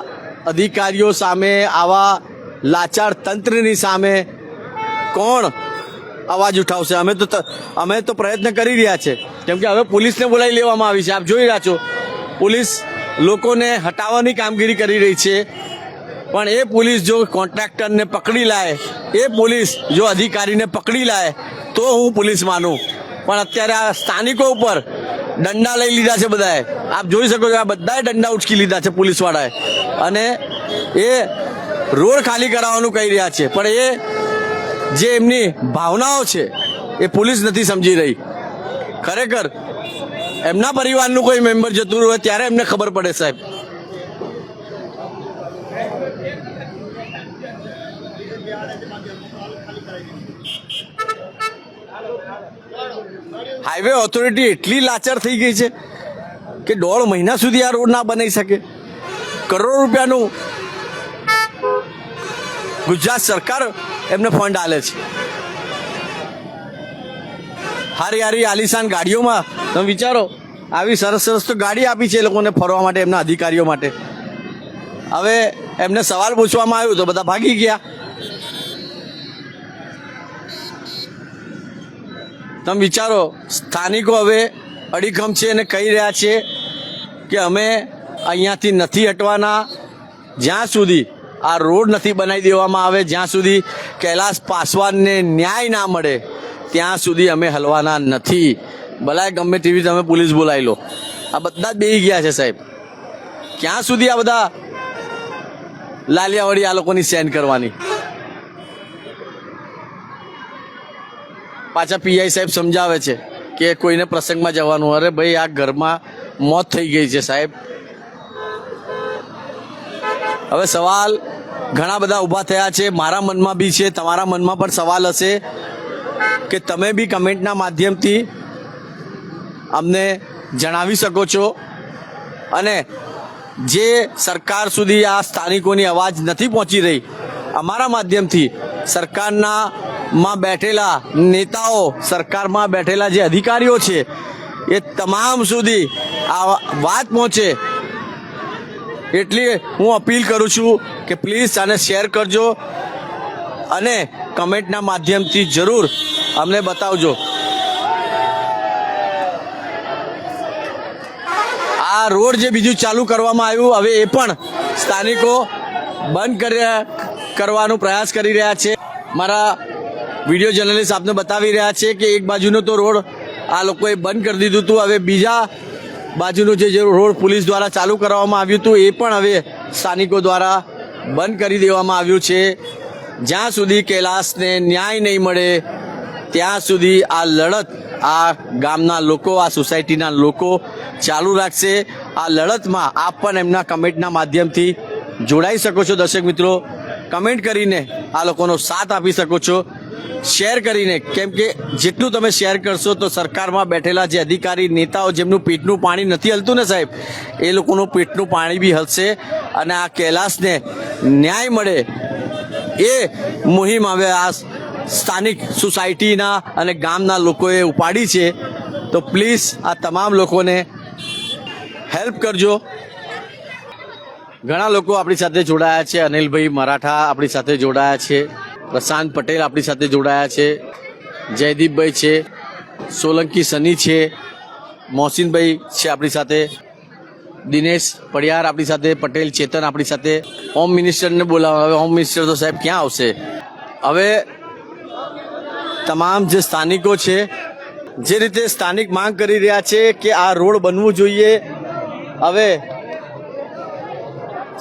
S1: અધિકારીઓ સામે, આવા લાચાર તંત્રની સામે કોણ અવાજ ઉઠાવશે? અમે તો પ્રયત્ન કરી રહ્યા છે, કેમ કે હવે પોલીસને બોલાવી લેવામાં આવી છે. આપ જોઈ રહ્યા છો પોલીસ લોકોને હટાવવાની કામગીરી કરી રહી છે. પણ એ પોલીસ જો કોન્ટ્રાક્ટરને પકડી લાય, એ પોલીસ જો અધિકારીને પકડી લાય તો હું પોલીસ માનું. પણ અત્યારે આ સ્થાનિકો ઉપર દંડા લઈ લીધા છે બધાએ. આપ જોઈ શકો છો આ બધાએ દંડા ઉચકી લીધા છે પોલીસવાળાએ અને એ રોડ ખાલી કરાવવાનું કહી રહ્યા છે. પણ એ જે એમની ભાવનાઓ છે એ પોલીસ નથી સમજી રહી. ખરેખર એમના પરિવારનું કોઈ મેમ્બર જતું હોય ત્યારે એમને ખબર પડે સાહેબ. હાઈવે ઓથોરિટી એટલી લાચાર થઈ ગઈ છે કે 1.5 મહિના સુધી આ રોડ ના બનાવી શકે. કરોડો રૂપિયાનું ગુજરાત સરકાર એમને ફંડ આલે છે. હારી આલિશાન ગાડીઓમાં તમે વિચારો, આવી સરસ સરસ તો ગાડી આપી છે એ લોકોને ફરવા માટે, એમના અધિકારીઓ માટે. હવે એમને સવાલ પૂછવામાં આવ્યો તો બધા ભાગી ગયા. તમે વિચારો, સ્થાનિકો હવે અડીખમ છે અને કહી રહ્યા છે કે અમે અહીંયાથી નથી હટવાના જ્યાં સુધી આ રોડ નથી બનાવી દેવામાં આવે, જ્યાં સુધી કૈલાસ પાસવાનને ન્યાય ના મળે ત્યાં સુધી અમે હલવાના નથી. ભલાય ગમે તેવી તમે પોલીસ બોલાવી લો, આ બધા જ બેહી ગયા છે સાહેબ. ક્યાં સુધી આ બધા લાલિયાવાડી આ લોકોની સેન કરવાની? પાછા પીઆઈ સાહેબ સમજાવે છે કે કોઈને પ્રસંગમાં જવાનું. અરે ભાઈ, આ ઘરમાં મોત થઈ ગઈ છે સાહેબ. હવે સવાલ ઘણા બધા ઊભા થયા છે. મારા મનમાં બી છે, તમારા મનમાં પણ સવાલ હશે કે તમે બી કમેન્ટના માધ્યમથી અમને જણાવી શકો છો. અને જે સરકાર સુધી આ સ્થાનિકોની અવાજ નથી પહોંચી રહી, અમારા માધ્યમથી સરકારના માં બેઠેલા નેતાઓ, સરકારમાં બેઠેલા જે અધિકારીઓ છે એ તમામ સુધી આ વાત પહોંચે એટલી હું અપીલ કરું છું કે પ્લીઝ આને શેર કરજો અને કમેન્ટના માધ્યમથી જરૂર અમને બતાવજો. આ રોડ જે બીજું ચાલુ કરવામાં આવ્યું, હવે એ પણ સ્થાનિકો બંધ કરવાનો પ્રયાસ કરી રહ્યા છે. મારા વિડીયો જર્નલિસ્ટ આપને બતાવી રહ્યા છે કે એક બાજુનો તો રોડ આ લોકોએ બંધ કરી દીધું હતું. હવે બીજા બાજુનું જે રોડ પોલીસ દ્વારા ચાલુ કરવામાં આવ્યું હતું એ પણ હવે સ્થાનિકો દ્વારા બંધ કરી દેવામાં આવ્યું છે. જ્યાં સુધી કૈલાસને ન્યાય નહીં મળે ત્યાં સુધી આ લડત આ ગામના લોકો, આ સોસાયટીના લોકો ચાલુ રાખશે. આ લડતમાં આપ પણ એમના કમેન્ટના માધ્યમથી જોડાઈ શકો છો. દર્શક મિત્રો, કમેન્ટ કરીને આ લોકોનો સાથ આપી શકો છો, શેર કરીને, કેમ કે જેટલું તમે શેર કરશો તો સરકારમાં બેઠેલા જે અધિકારી નેતાઓ જેમનું પેટનું પાણી નથી હલતું ને સાહેબ, એ લોકોનું પેટનું પાણી બી હલશે અને આ કૈલાસને ન્યાય મળે એ મુહિમ હવે આ સ્થાનિક સોસાયટીના અને ગામના લોકોએ ઉપાડી છે. તો પ્લીઝ આ તમામ લોકોને હેલ્પ કરજો. ઘણા લોકો આપણી સાથે જોડાયા છે. અનિલભાઈ મરાઠા આપણી સાથે જોડાયા છે, પ્રશાંત પટેલ આપણી સાથે જોડાયા છે, જયદીપભાઈ છે, સોલંકી સની છે, મોહસિનભાઈ છે આપણી સાથે, દિનેશ પડિયાર આપણી સાથે, પટેલ ચેતન આપણી સાથે. હોમ મિનિસ્ટરને બોલાવો. હવે હોમ મિનિસ્ટર તો સાહેબ ક્યાં આવશે? હવે તમામ જે સ્થાનિકો છે, જે રીતે સ્થાનિક માંગ કરી રહ્યા છે કે આ રોડ બનવું જોઈએ, હવે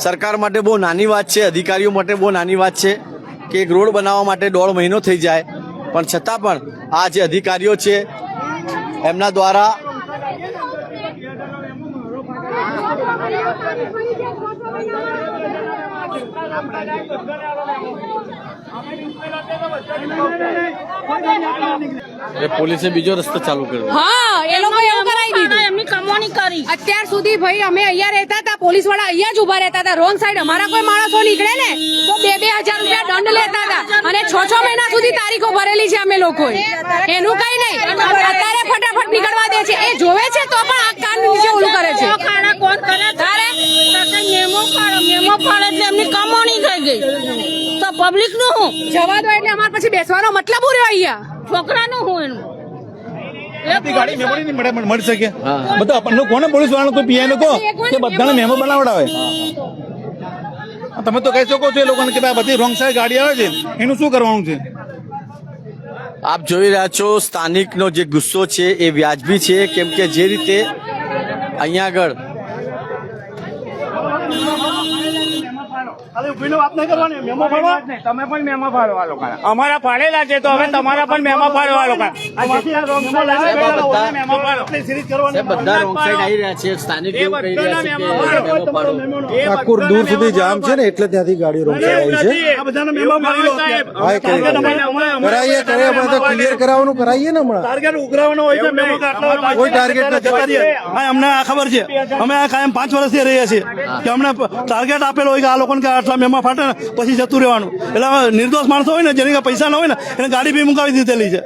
S1: સરકાર માટે બહુ નાની વાત છે, અધિકારીઓ માટે બહુ નાની વાત છે કે એક રોડ બનાવવા માટે 1.5 મહિનો થઈ જાય, પણ છતાં પણ આ જે અધિકારીઓ છે એમના દ્વારા પોલીસે બીજો રસ્તો ચાલુ કર્યો.
S4: હા, એ લોકો એવું કરાવી દીધું. એમની કમાણી કરી. અત્યાર સુધી ભાઈ અમે અહીંયા રહેતા હતા, પોલીસ વાળા અહીંયા જ ઉભા રહેતા હતા. રોંગ સાઈડ અમારા કોઈ માણસો નીકળે ને તો 2,000 રૂપિયા દંડ લેતા હતા અને 6 મહિના સુધી તારીખો ભરેલી છે અમે લોકોએ. એનું કઈ નહીં, અત્યારે ફટાફટ નીકળવા દે છે. એ જોવે છે તો પણ આ કાન નીચે ઓલું કરે છે. તારે
S10: મેમો ફાળે એટલે એમની કમાણી થઈ ગઈ તો પબ્લિક નું હું
S4: જવા દો એટલે અમારે પછી બેસવાનો મતલબ રહ્યો અહીંયા.
S10: છોકરાનું હું એનું
S9: ગાડી મેમોરી નહીં મળી શકે. બધા આપણને કોને પોલીસ વાળાને કોઈ પીઆઈ કહો કે બધાને મેમો બનાવડાવે. તમે તો કહી શકો છો એ લોકોને કે ભાઈ બધી રોંગ સાઈડ ગાડી આવે છે, એનું શું કરવાનું છે?
S1: આપ જોઈ રહ્યા છો સ્થાનિકનો જે ગુસ્સો છે એ વ્યાજબી છે, કેમ કે જે રીતે અહીંયા આગળ
S12: તમે પણ મેમો ફાળવા લોકો અમારા ફાળેલા છે, તો હવે તમારા પણ મેમો ફાળવા લોકો.
S1: બધા રોંગ સાઈડ આવી રહ્યા છે. સ્થાનિક એવું કહી રહ્યા છે કે મેમો પાડો.
S6: ઠાકુર દૂર સુધી જામ છે ને એટલે ત્યાંથી ગાડી રોંગ સાઈડ આવી છે. ક્લિયર કરાવવાનું કરાવીએ ને હમણાં.
S9: ટાર્ગેટ ઉઘરાવવાનો હોય છે, મેમો કોઈ ટાર્ગેટ નથી. અમને આ ખબર છે, અમે આ કાયમ 5 વર્ષથી રહીએ છીએ કે અમને ટાર્ગેટ આપેલો હોય કે આ લોકોને આટલા મેમો ફાટે ને પછી જતું રહેવાનું. એટલે નિર્દોષ માણસો હોય ને, જેની પૈસા ના હોય ને, એને ગાડી બી મુકાવી દીધેલી છે.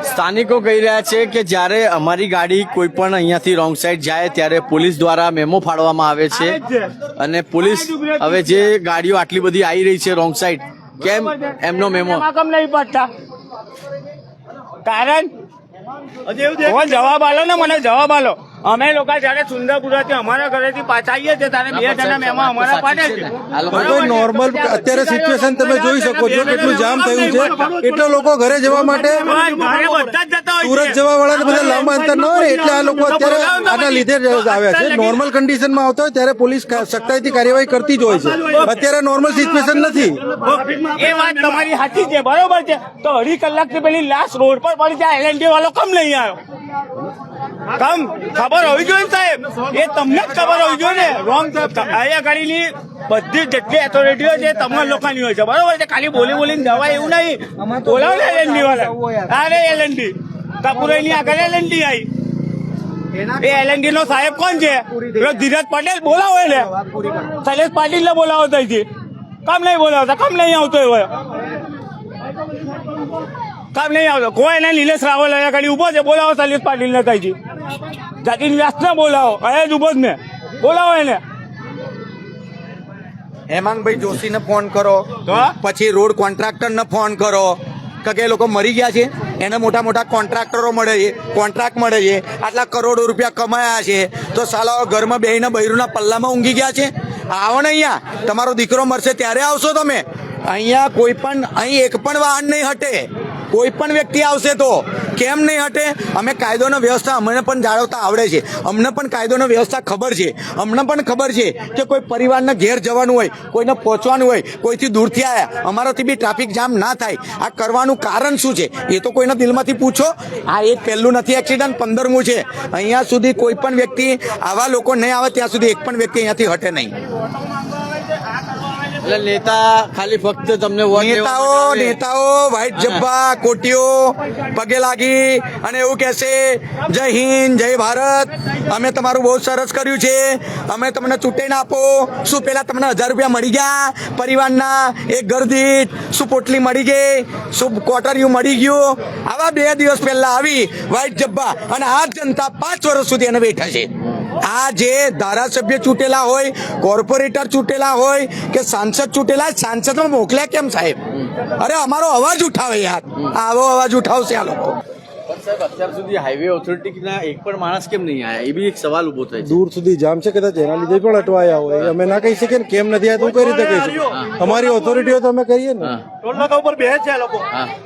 S1: સ્થાનિકો કહી રહ્યા છે કે જ્યારે અમારી ગાડી કોઈ પણ અહીંયાથી રોંગ સાઈડ જાય ત્યારે પોલીસ દ્વારા મેમો ફાડવામાં આવે છે અને પોલીસ હવે જે ગાડીઓ આટલી બધી આવી રહી છે રોંગ સાઈડ, કેમ એમનો મેમો
S12: કેમ નહીં પડતા? કારણ જવાબ આલો ને, મને જવાબ આલો. અમે લોકો જયારે સુંદરપુરાથી અમારા ઘરેથી પાછા આવીએ છીએ ત્યારે 2 જણા મહેમાન અમારા પાડે છે.
S6: નોર્મલ અત્યારે સિચ્યુએશન તમે જોઈ શકો છો, કેટલું જામ થયું છે. એટલે લોકો ઘરે જવા માટે
S12: બધા જ જતા હોય
S6: સુરત જવા વાળા બધા લાંબા અંતર ન હોય એટલે આ લોકો અત્યારે આના લીધે જ આવ્યા છે. નોર્મલ કન્ડિશનમાં આવતા હોય ત્યારે પોલીસ સખ્તાઈથી કાર્યવાહી કરતી જ હોય છે. અત્યારે નોર્મલ સિચ્યુએશન નથી.
S12: એ વાત તમારી સાચી છે, બરોબર છે. તો 2.5 કલાકથી પેલી લાશ રોડ પર પડી જાય, LND વાળો કમ નહીં આવ્યો? કમ ખબર હોવી જોઈએ સાહેબ, એ તમને જ ખબર હોવી જોઈએ ને. રોંગ અહીંયા ગાડીની બધી જેટલી ઓથોરિટીઓ છે તમારા લોકોની હોય છે, બરોબર છે. ખાલી બોલીને જવાય એવું નહીં. બોલાવો ને LND વાળા. અરે LND કપૂરની આગળ LND આવી. એ LND નો સાહેબ કોણ છે? ધીરજ પટેલ. બોલાવો એને, શૈલેષ પાટીલ ને બોલાવો ત્યાંથી. કમ નહીં બોલાવતા? કમ નહીં આવતો હોય? કામ નહીં આવતો કોઈ? એને નિલેશ રાવલ અહીંયા ગાડી ઉભો છે, બોલાવો શૈલેષ પાટીલ ને ત્યાંથી. જતીન વ્યાસ ને બોલાવો, અહીંયા જ ઉભો જ ને, બોલાવો એને.
S8: હેમાંગભાઈ જોશીને ફોન કરો, પછી રોડ કોન્ટ્રાક્ટરને ફોન કરો કે એ લોકો મરી ગયા છે, એને મોટા મોટા કોન્ટ્રાક્ટરો મળે છે, કોન્ટ્રાક્ટ મળે છે, આટલા કરોડો રૂપિયા કમાયા છે, તો સાલાઓ ઘરમાં બેહીને બૈરુના પલ્લામાં ઊંઘી ગયા છે. આવો ને અહીંયા, તમારો દીકરો મરશે ત્યારે આવશો તમે. અહીંયા કોઈ પણ અહીં એક પણ વાહન નહીં હટે. કોઈ પણ વ્યક્તિ આવશે તો કે કેમ નહીં હટે? અમે કાયદોનો વ્યવસ્થા અમને પણ જાળવતા આવડે છે, અમને પણ કાયદોનો વ્યવસ્થા ખબર છે, અમને પણ ખબર છે કે કોઈ પરિવારના ઘેર જવાનું હોય, કોઈને પહોંચવાનું હોય, કોઈથી દૂરથી આવ્યા, અમારાથી બી ટ્રાફિક જામ ના થાય. આ કરવાનું કારણ શું છે એ તો કોઈના દિલમાંથી પૂછો. આ એક પહેલું નથી એક્સિડન્ટ, 15મું છે. અહીંયા સુધી કોઈ પણ વ્યક્તિ, આવા લોકો નહીં આવે ત્યાં સુધી એક પણ વ્યક્તિ અહીંયાથી હટે નહીં.
S1: એટલે નેતા ખાલી ફક્ત તમને વોટ લેવા માટે આવે.
S8: નેતાઓ વ્હાઈટ જબ્બા, કોટીઓ, પગે લાગી અને એવું કહેશે જય હિન્દ, જય ભારત, અમે તમારું બહુ સરસ કર્યું છે, અમે તમને ચૂંટાઈને આપો. શું પેલા તમને 1000 રૂપિયા મળી ગયા પરિવારના એક ઘર દીઠ? શું પોટલી મળી ગઈ? શું ક્વાર્ટરિયું મળી ગયું? આવા 2 દિવસ પહેલા આવી વ્હાઈટ જબ્બા અને આ જનતા 5 વર્ષ સુધી એને બેઠા છે. આ જે ધારાસભ્ય ચૂંટેલા હોય, કોર્પોરેટર ચૂંટેલા હોય કે સાંસદ ચૂંટેલા, સાંસદમાં મોકલ્યા કેમ સાહેબ? અરે અમારો અવાજ ઉઠાવે યાર, આવો અવાજ ઉઠાવશે આ લોકો.
S1: પણ સાહેબ અત્યાર સુધી હાઈવે ઓથોરિટીના એક પણ માણસ કેમ નહીં આવ્યા? એ બી એક સવાલ ઉભો થાય છે.
S13: દૂર સુધી જામ છે, કદાચ એના લીધે પણ અટવાયા હોય. અમે ના કહી શકીએ ને કેમ નથી આવ્યા, તો કઈ રીતે કહીશું? અમારી ઓથોરિટીઓ તો અમે કરીએ ને.
S9: टोल नाका ઉપર બે છે લોકો,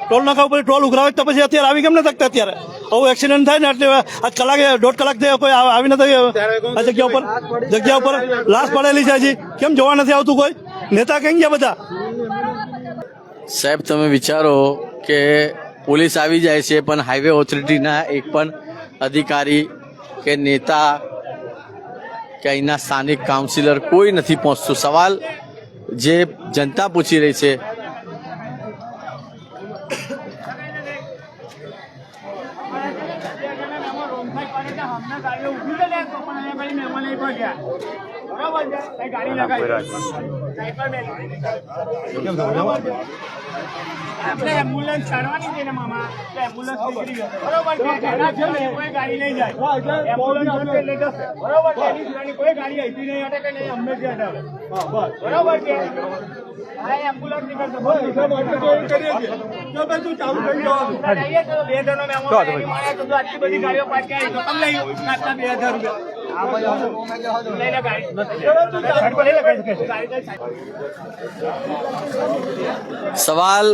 S9: ટોલ નાકા ઉપર ટોલ ઉઘરાવે તો પછી અત્યારે આવી કેમ ન શકતા? અત્યારે આવું એક્સિડન્ટ થાય ને એટલે આજ કલાકે 1.5 કલાક થી કોઈ આવી નથી આ જગ્યા ઉપર લાશ પડેલી છે. હજી કેમ જોવા નથી આવતું કોઈ? નેતા કેમ ગયા બધા?
S1: સાહેબ તમે વિચારો કે પોલીસ આવી જાય છે પણ હાઈવે ઓથોરિટીના એક પણ અધિકારી કે નેતા કે અહીંના સ્થાનિક કાઉન્સિલર કોઈ નથી પહોંચતું. સવાલ જે જનતા પૂછી રહી છે
S9: આપણે એમ્બ્યુલન્સ ચડવાની છે ને મામા, એમ્બ્યુલન્સ નીકળી ગયો બરોબર છે, કોઈ ગાડી નહીં જાય, એમ્બ્યુલન્સ લઈ જશે બરોબર છે. એની સિવાયની કોઈ ગાડી અહીંથી નહીં હટે કે નહીં અમને જ હટાવે બરોબર છે. આ એમ્બ્યુલન્સ નીકળશે કરીએ છીએ જો ભાઈ તું ચાલુ કરી જવાનું 2 જણો મેમો મળ્યા તો આટલી બધી ગાડીઓ પાછી આવી તો કમ લઈ આટલા 2000 રૂપિયા લઈને ગાડી
S1: સવાલ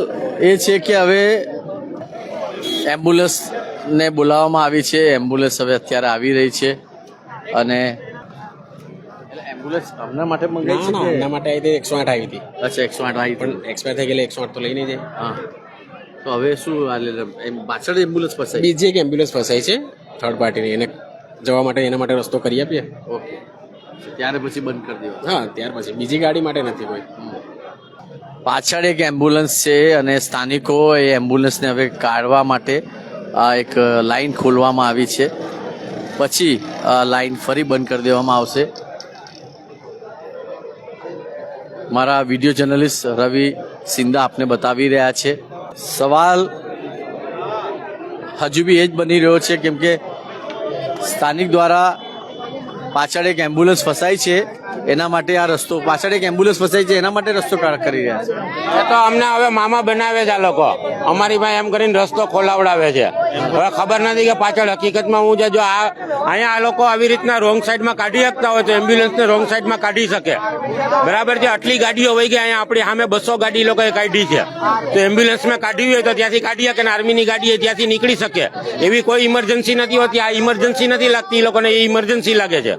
S1: એ છે કે હવે એમ્બ્યુલન્સને બોલાવવામાં આવી છે, એમ્બ્યુલન્સ હવે અત્યારે આવી રહી છે અને એમ્બ્યુલન્સ હમણાં માટે મંગાવી છે?
S5: એના માટે આવી હતી 108 આવી હતી.
S1: અચ્છા 108 આવી
S5: પણ એક્સપાયર થઈ ગયેલી 108 તો લઈને જાય.
S1: હા, તો હવે શું પાછળ એમ્બ્યુલન્સ ફસાઈ?
S5: બીજી એક એમ્બ્યુલન્સ ફસાઈ છે થર્ડ પાર્ટીની, એને જવા માટે એના માટે રસ્તો કરી આપીએ.
S1: ઓકે, ત્યારે પછી બંધ કરી દેવા?
S5: હા, ત્યાર પછી બીજી ગાડી માટે નથી કોઈ.
S1: પાછળ એક એમ્બ્યુલન્સ છે અને સ્થાનિકો એ એમ્બ્યુલન્સને હવે કાઢવા માટે એક લાઈન ખોલવામાં આવી છે, પછી લાઈન ફરી બંધ કરી દેવામાં આવશે. મારા વિડીયો જર્નલિસ્ટ રવિ સિંધા આપને બતાવી રહ્યા છે. સવાલ હજુ બી એ જ બની રહ્યો છે કેમ કે સ્થાનિક દ્વારા પાછળ એક એમ્બ્યુલન્સ ફસાઈ છે એના માટે આ રસ્તો, પાછળ એક એમ્બ્યુલન્સ ફસાઈ છે એના માટે રસ્તો કરી રહ્યા છે.
S3: એ તો અમને હવે મામા બનાવે છે આ લોકો, અમારી પાસે એમ કરીને રસ્તો ખોલાવડાવે છે. હવે ખબર નથી કે પાછળ હકીકતમાં હું છે. જો અહીંયા આ લોકો આવી રીતના રોંગ સાઈડમાં કાઢી શકતા હોય તો એમ્બ્યુલન્સને રોંગ સાઈડમાં કાઢી શકે. બરાબર છે, આટલી ગાડીઓ વહી ગઈ. અહીંયા આપણી સામે 200 ગાડી લોકોએ કાઢી છે, તો એમ્બ્યુલન્સમાં કાઢવી હોય તો ત્યાંથી કાઢી શકે ને આર્મીની ગાડી ત્યાંથી નીકળી શકે. એવી કોઈ ઇમરજન્સી નથી હોતી. આ ઇમરજન્સી નથી લાગતી, એ લોકોને એ ઇમરજન્સી લાગે છે.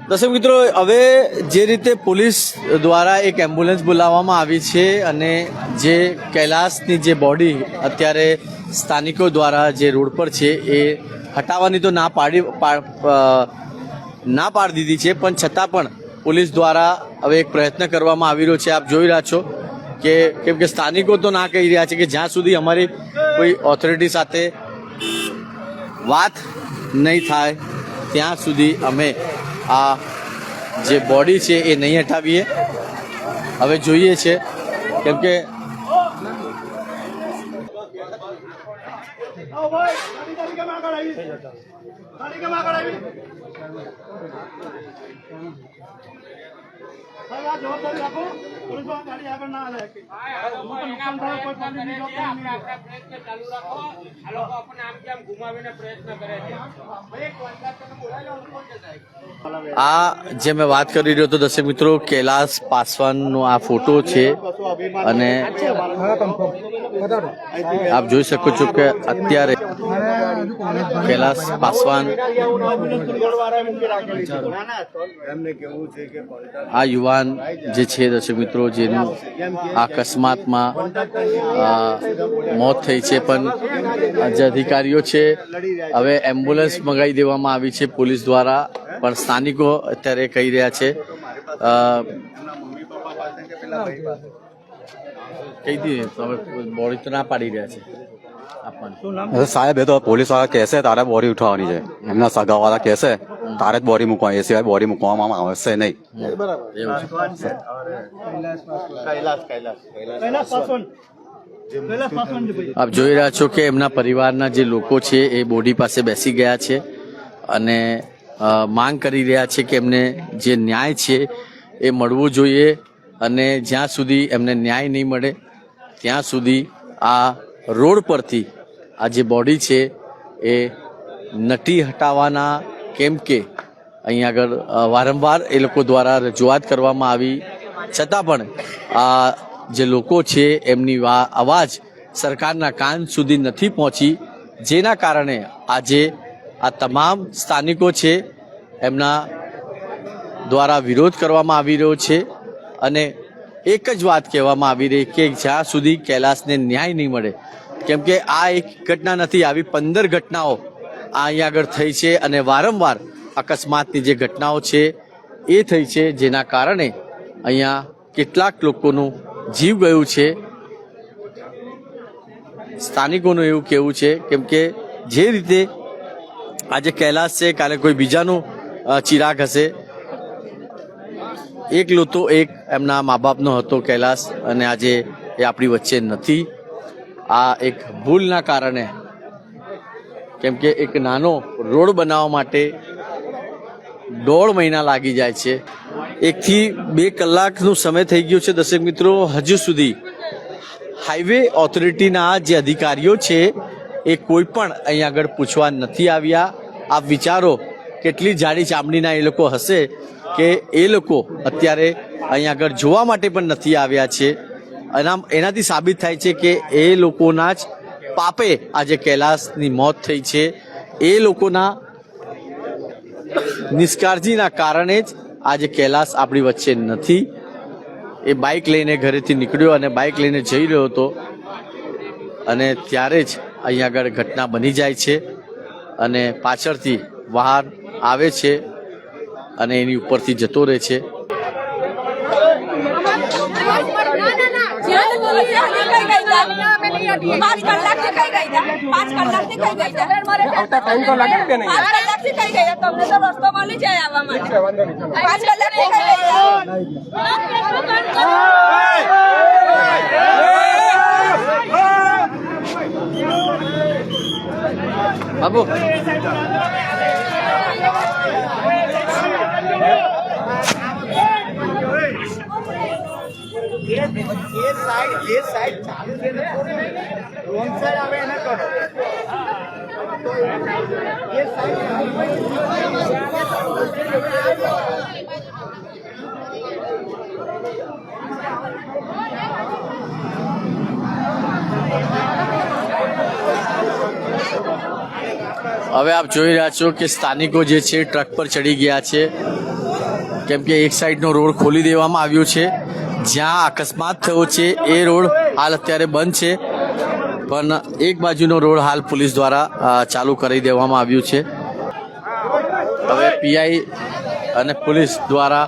S1: દર્શક મિત્રો, હવે જે રીતે પોલીસ દ્વારા એક એમ્બ્યુલન્સ બોલાવવામાં આવી છે અને જે કૈલાસની જે બોડી અત્યારે સ્થાનિકો દ્વારા જે રોડ પર છે એ હટાવવાની તો ના પાડી દીધી છે, પણ છતાં પણ પોલીસ દ્વારા હવે એક પ્રયત્ન કરવામાં આવી રહ્યો છે. આપ જોઈ રહ્યા છો કે કેમ કે સ્થાનિકો તો ના કહી રહ્યા છે કે જ્યાં સુધી અમારી કોઈ ઓથોરિટી સાથે વાત નહીં થાય ત્યાં સુધી અમે આ જે બોડી છે એ નહીં હટાવીએ. હવે જોઈએ છે કેમ કે
S9: જવાબદારી રાખો, પોલીસ ગાડી આગળ ના હાલે.
S1: આ જે મેં વાત કરી રહ્યો હતો દર્શક મિત્રો, કૈલાસ પાસવાનનો આ ફોટો છે અને આપ જોઈ શકો છો કે અત્યારે કૈલાસ પાસવાન આ યુવાન જે છે દર્શક મિત્રો, જેનું અકસ્માતમાં મોત થઈ છે, પણ જે અધિકારીઓ છે હવે એમ્બ્યુલન્સ મંગાવી દેવામાં આવી છે પોલીસ દ્વારા, પણ સ્થાનિકો અત્યારે કહી રહ્યા છે કહી દીધી બોડી તો ના પાડી રહ્યા છે આપવાનું.
S14: સાહેબ એ તો પોલીસ વાળા કહેશે તારે બોડી ઉઠાવવાની છે, એમના સગા વાળા કહેશે તારે જ બોડી મૂકવાની, એ સિવાય બોડી મૂકવામાં આવશે નહીં.
S1: આપ જોઈ રહ્યા છો કે એમના પરિવારના જે લોકો છે એ બોડી પાસે બેસી ગયા છે અને માંગ કરી રહ્યા છે કે એમને જે ન્યાય છે એ મળવું જોઈએ, અને જ્યાં સુધી એમને ન્યાય નહીં મળે ત્યાં સુધી આ રોડ પરથી આ જે બોડી છે એ નથી હટાવવાના, કેમ કે અહીં આગળ વારંવાર એ લોકો દ્વારા રજૂઆત કરવામાં આવી છતાં પણ આ જે લોકો છે એમની અવાજ સરકારના કાન સુધી નથી પહોંચી, જેના કારણે આજે આ તમામ સ્થાનિકો છે એમના દ્વારા વિરોધ કરવામાં આવી રહ્યો છે. અને એક જ વાત કહેવામાં આવી રહી કે જ્યાં સુધી કૈલાસને ન્યાય નહીં મળે, કેમ કે આ એક ઘટના નથી, આવી 15 ઘટનાઓ અહીંયા આગળ થઈ છે અને વારંવાર અકસ્માતની જે ઘટનાઓ છે એ થઈ છે, જેના કારણે અહીંયા કેટલાક લોકોનું જીવ ગયું છે. સ્થાનિકોનું એવું કહેવું છે કેમ કે જે રીતે આજે કૈલાસ છે, કાલે કોઈ બીજાનું ચિરાગ હશે. એકલો તો એક એમના મા બાપનો હતો કૈલાસ, અને આજે એ આપણી વચ્ચે નથી. આ એક ભૂલના કારણે, કેમ કે એક નાનો રોડ બનાવવા માટે 1.5 મહિના લાગી જાય છે, 1 થી 2 કલાકનો સમય થઈ ગયો છે દર્શક મિત્રો. હજુ સુધી હાઈવે ઓથોરિટીના જે અધિકારીઓ છે એ કોઈ પણ અહીં આગળ પૂછવા નથી આવ્યા. આપ વિચારો કેટલી જાડી ચામડીના એ લોકો હશે કે એ લોકો અત્યારે અહીં આગળ જોવા માટે પણ નથી આવ્યા છે. એનાથી સાબિત થાય છે કે એ લોકોના જ પાપે આજે કૈલાસની મોત થઈ છે. એ લોકોના નિષ્કાળજીના કારણે જ આજે કૈલાસ આપણી વચ્ચે નથી. એ બાઇક લઈને ઘરેથી નીકળ્યો અને બાઇક લઈને જઈ રહ્યો હતો, અને ત્યારે જ અહીં આગળ ઘટના બની જાય છે અને પાછળથી વાહન આવે છે અને એની ઉપરથી જતો રહે છે. બાબુ હવે આપ જોઈ રહ્યા છો કે સ્થાનિકો જે છે ટ્રક પર ચડી ગયા છે, કેમ કે એક સાઈડનો રોડ ખોલી દેવામાં આવ્યો છે. જ્યાં અકસ્માત થયો છે એ રોડ હાલ અત્યારે બંધ છે, પણ એક બાજુનો રોડ હાલ પોલીસ દ્વારા ચાલુ કરી દેવામાં આવ્યું છે. હવે પીઆઈ અને પોલીસ દ્વારા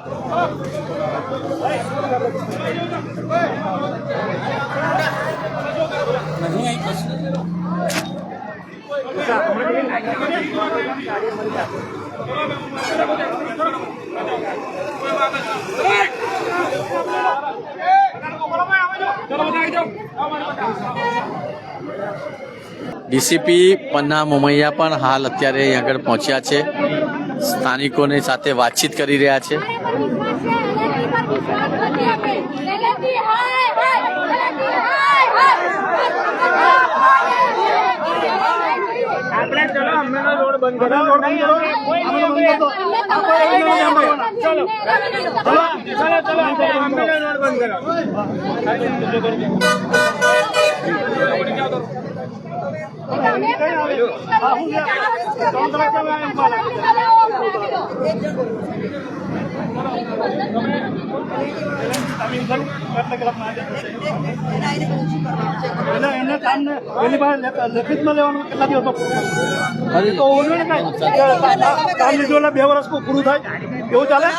S1: ડીસીપી પન્ના મોમૈયા પણ હાલ અત્યારે અહીં આગળ પહોંચ્યા છે, સ્થાનિકોની સાથે વાતચીત કરી રહ્યા છે.
S9: લેખિતમાં લેવાનું કેટલા દિવસ તો કામ લીધું એટલે 2 વર્ષ પૂરું થાય એવું ચાલે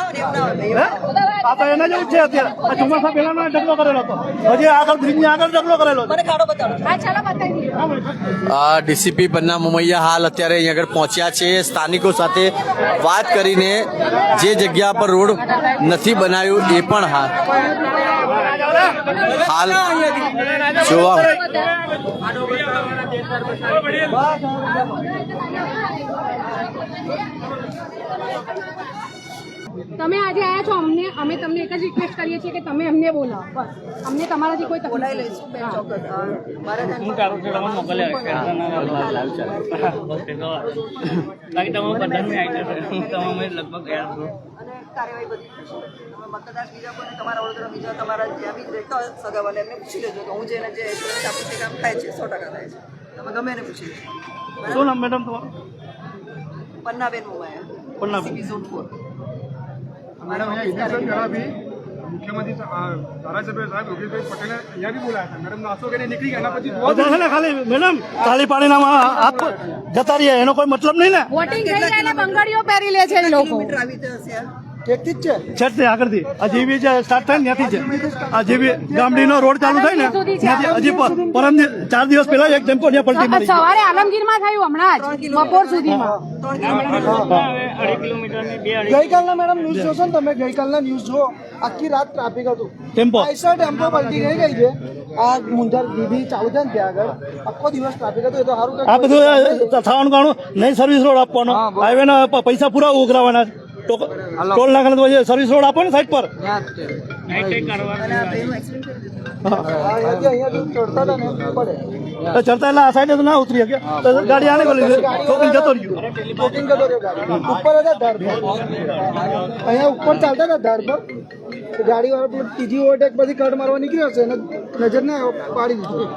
S9: આ તો એના જેવું છે અત્યારે આ ચોમાસા પહેલાનો ઢગલો કરેલો હતો હજી આગળ બ્રિજની આગળ ઢગલો કરેલો
S1: ડીસીપી પન્ના મોમૈયા હાલ અત્યારે અહીં આગળ પહોંચ્યા છે સ્થાનિકો સાથે વાત કરીને જે જગ્યા પર રોડ નથી બનાવ્યું એ પણ હાલ જોવા
S4: તમે આજે આયા છો અમે તમને એક જ રિક્વેસ્ટ કરીએ છીએ કે તમે અમને બોલાવો બસ અમને તમારાથી કોઈ તકલીફ
S11: મતદાર બીજા કોઈને તમારા વડોદરા બીજા તમારા જ્યાં બી રહેતા હોય સગાવાને એમને પૂછી લેજો કે હું જેને જે એશ્યોરન્સ આપું છું કામ થાય છે 100% થાય છે તમે ગમે એને પૂછી લેજો
S9: શું નામ મેડમ તમારું
S11: પન્નાબેન મોમાયા
S9: પન્નાબેન
S13: मैडम मुख्यमंत्री धारासभ्य साहब योगेशभाई पटेल यहाँ भी बोला था मैडम नासो के निकली गया ना પછી
S9: બધા છે ને ખાલી મેડમ ખાલી પાણીના આપ જતા રહ્યા એનો કોઈ મતલબ નહીં ને
S4: વોટિંગ થઈ જાય ને બંગડીઓ પહેરી લે છે એ લોકો
S11: આવી તો હશે
S9: ટેકથી જ છે છત આગળથી આ જેવી જે સ્ટાર્ટ થાય ને ત્યાંથી છે આ જેવી ગામડીનો રોડ ચાલુ થાય ને ત્યાંથી હજી પરમ 4 દિવસ પહેલા એક ટેમ્પો ત્યાં પલટી મારી
S4: સવારે આલમગીરમાં થયું હમણાં જ બપોર સુધીમાં
S10: ગઈકાલના મેડમ ન્યૂઝ જોશો ને તમે ગઈકાલના ન્યૂઝ જો આખી રાત ટ્રાફિક હતું
S9: ટેમ્પો
S10: ટેમ્પો પલટી ગઈ છે આ મુંજાર દીદી ચાલુ છે ને ત્યાં આગળ આખો દિવસ ટ્રાફિક હતું એ તો સારું
S9: આ બધું થવાનું કારણું નહીં સર્વિસ રોડ આપવાનો હાઈવેના પૈસા પૂરા ઉઘરાવાના ટોલ નાખાના પછી સર્વિસ રોડ આપો ને સાઈડ પર ચડતા એટલે આ સાઈડ ના ઉતરી શકે ગાડી આને બોલી શોપિંગ જતો રહ્યો
S10: ઉપર હતા ધાર પર અહીંયા ઉપર ચાલતા હતા ધાર પર ગાડી વાળા ત્રીજી ઓવરટેક પછી કટ મારવા નીકળ્યો હશે અને નજર ને પાડી દીધું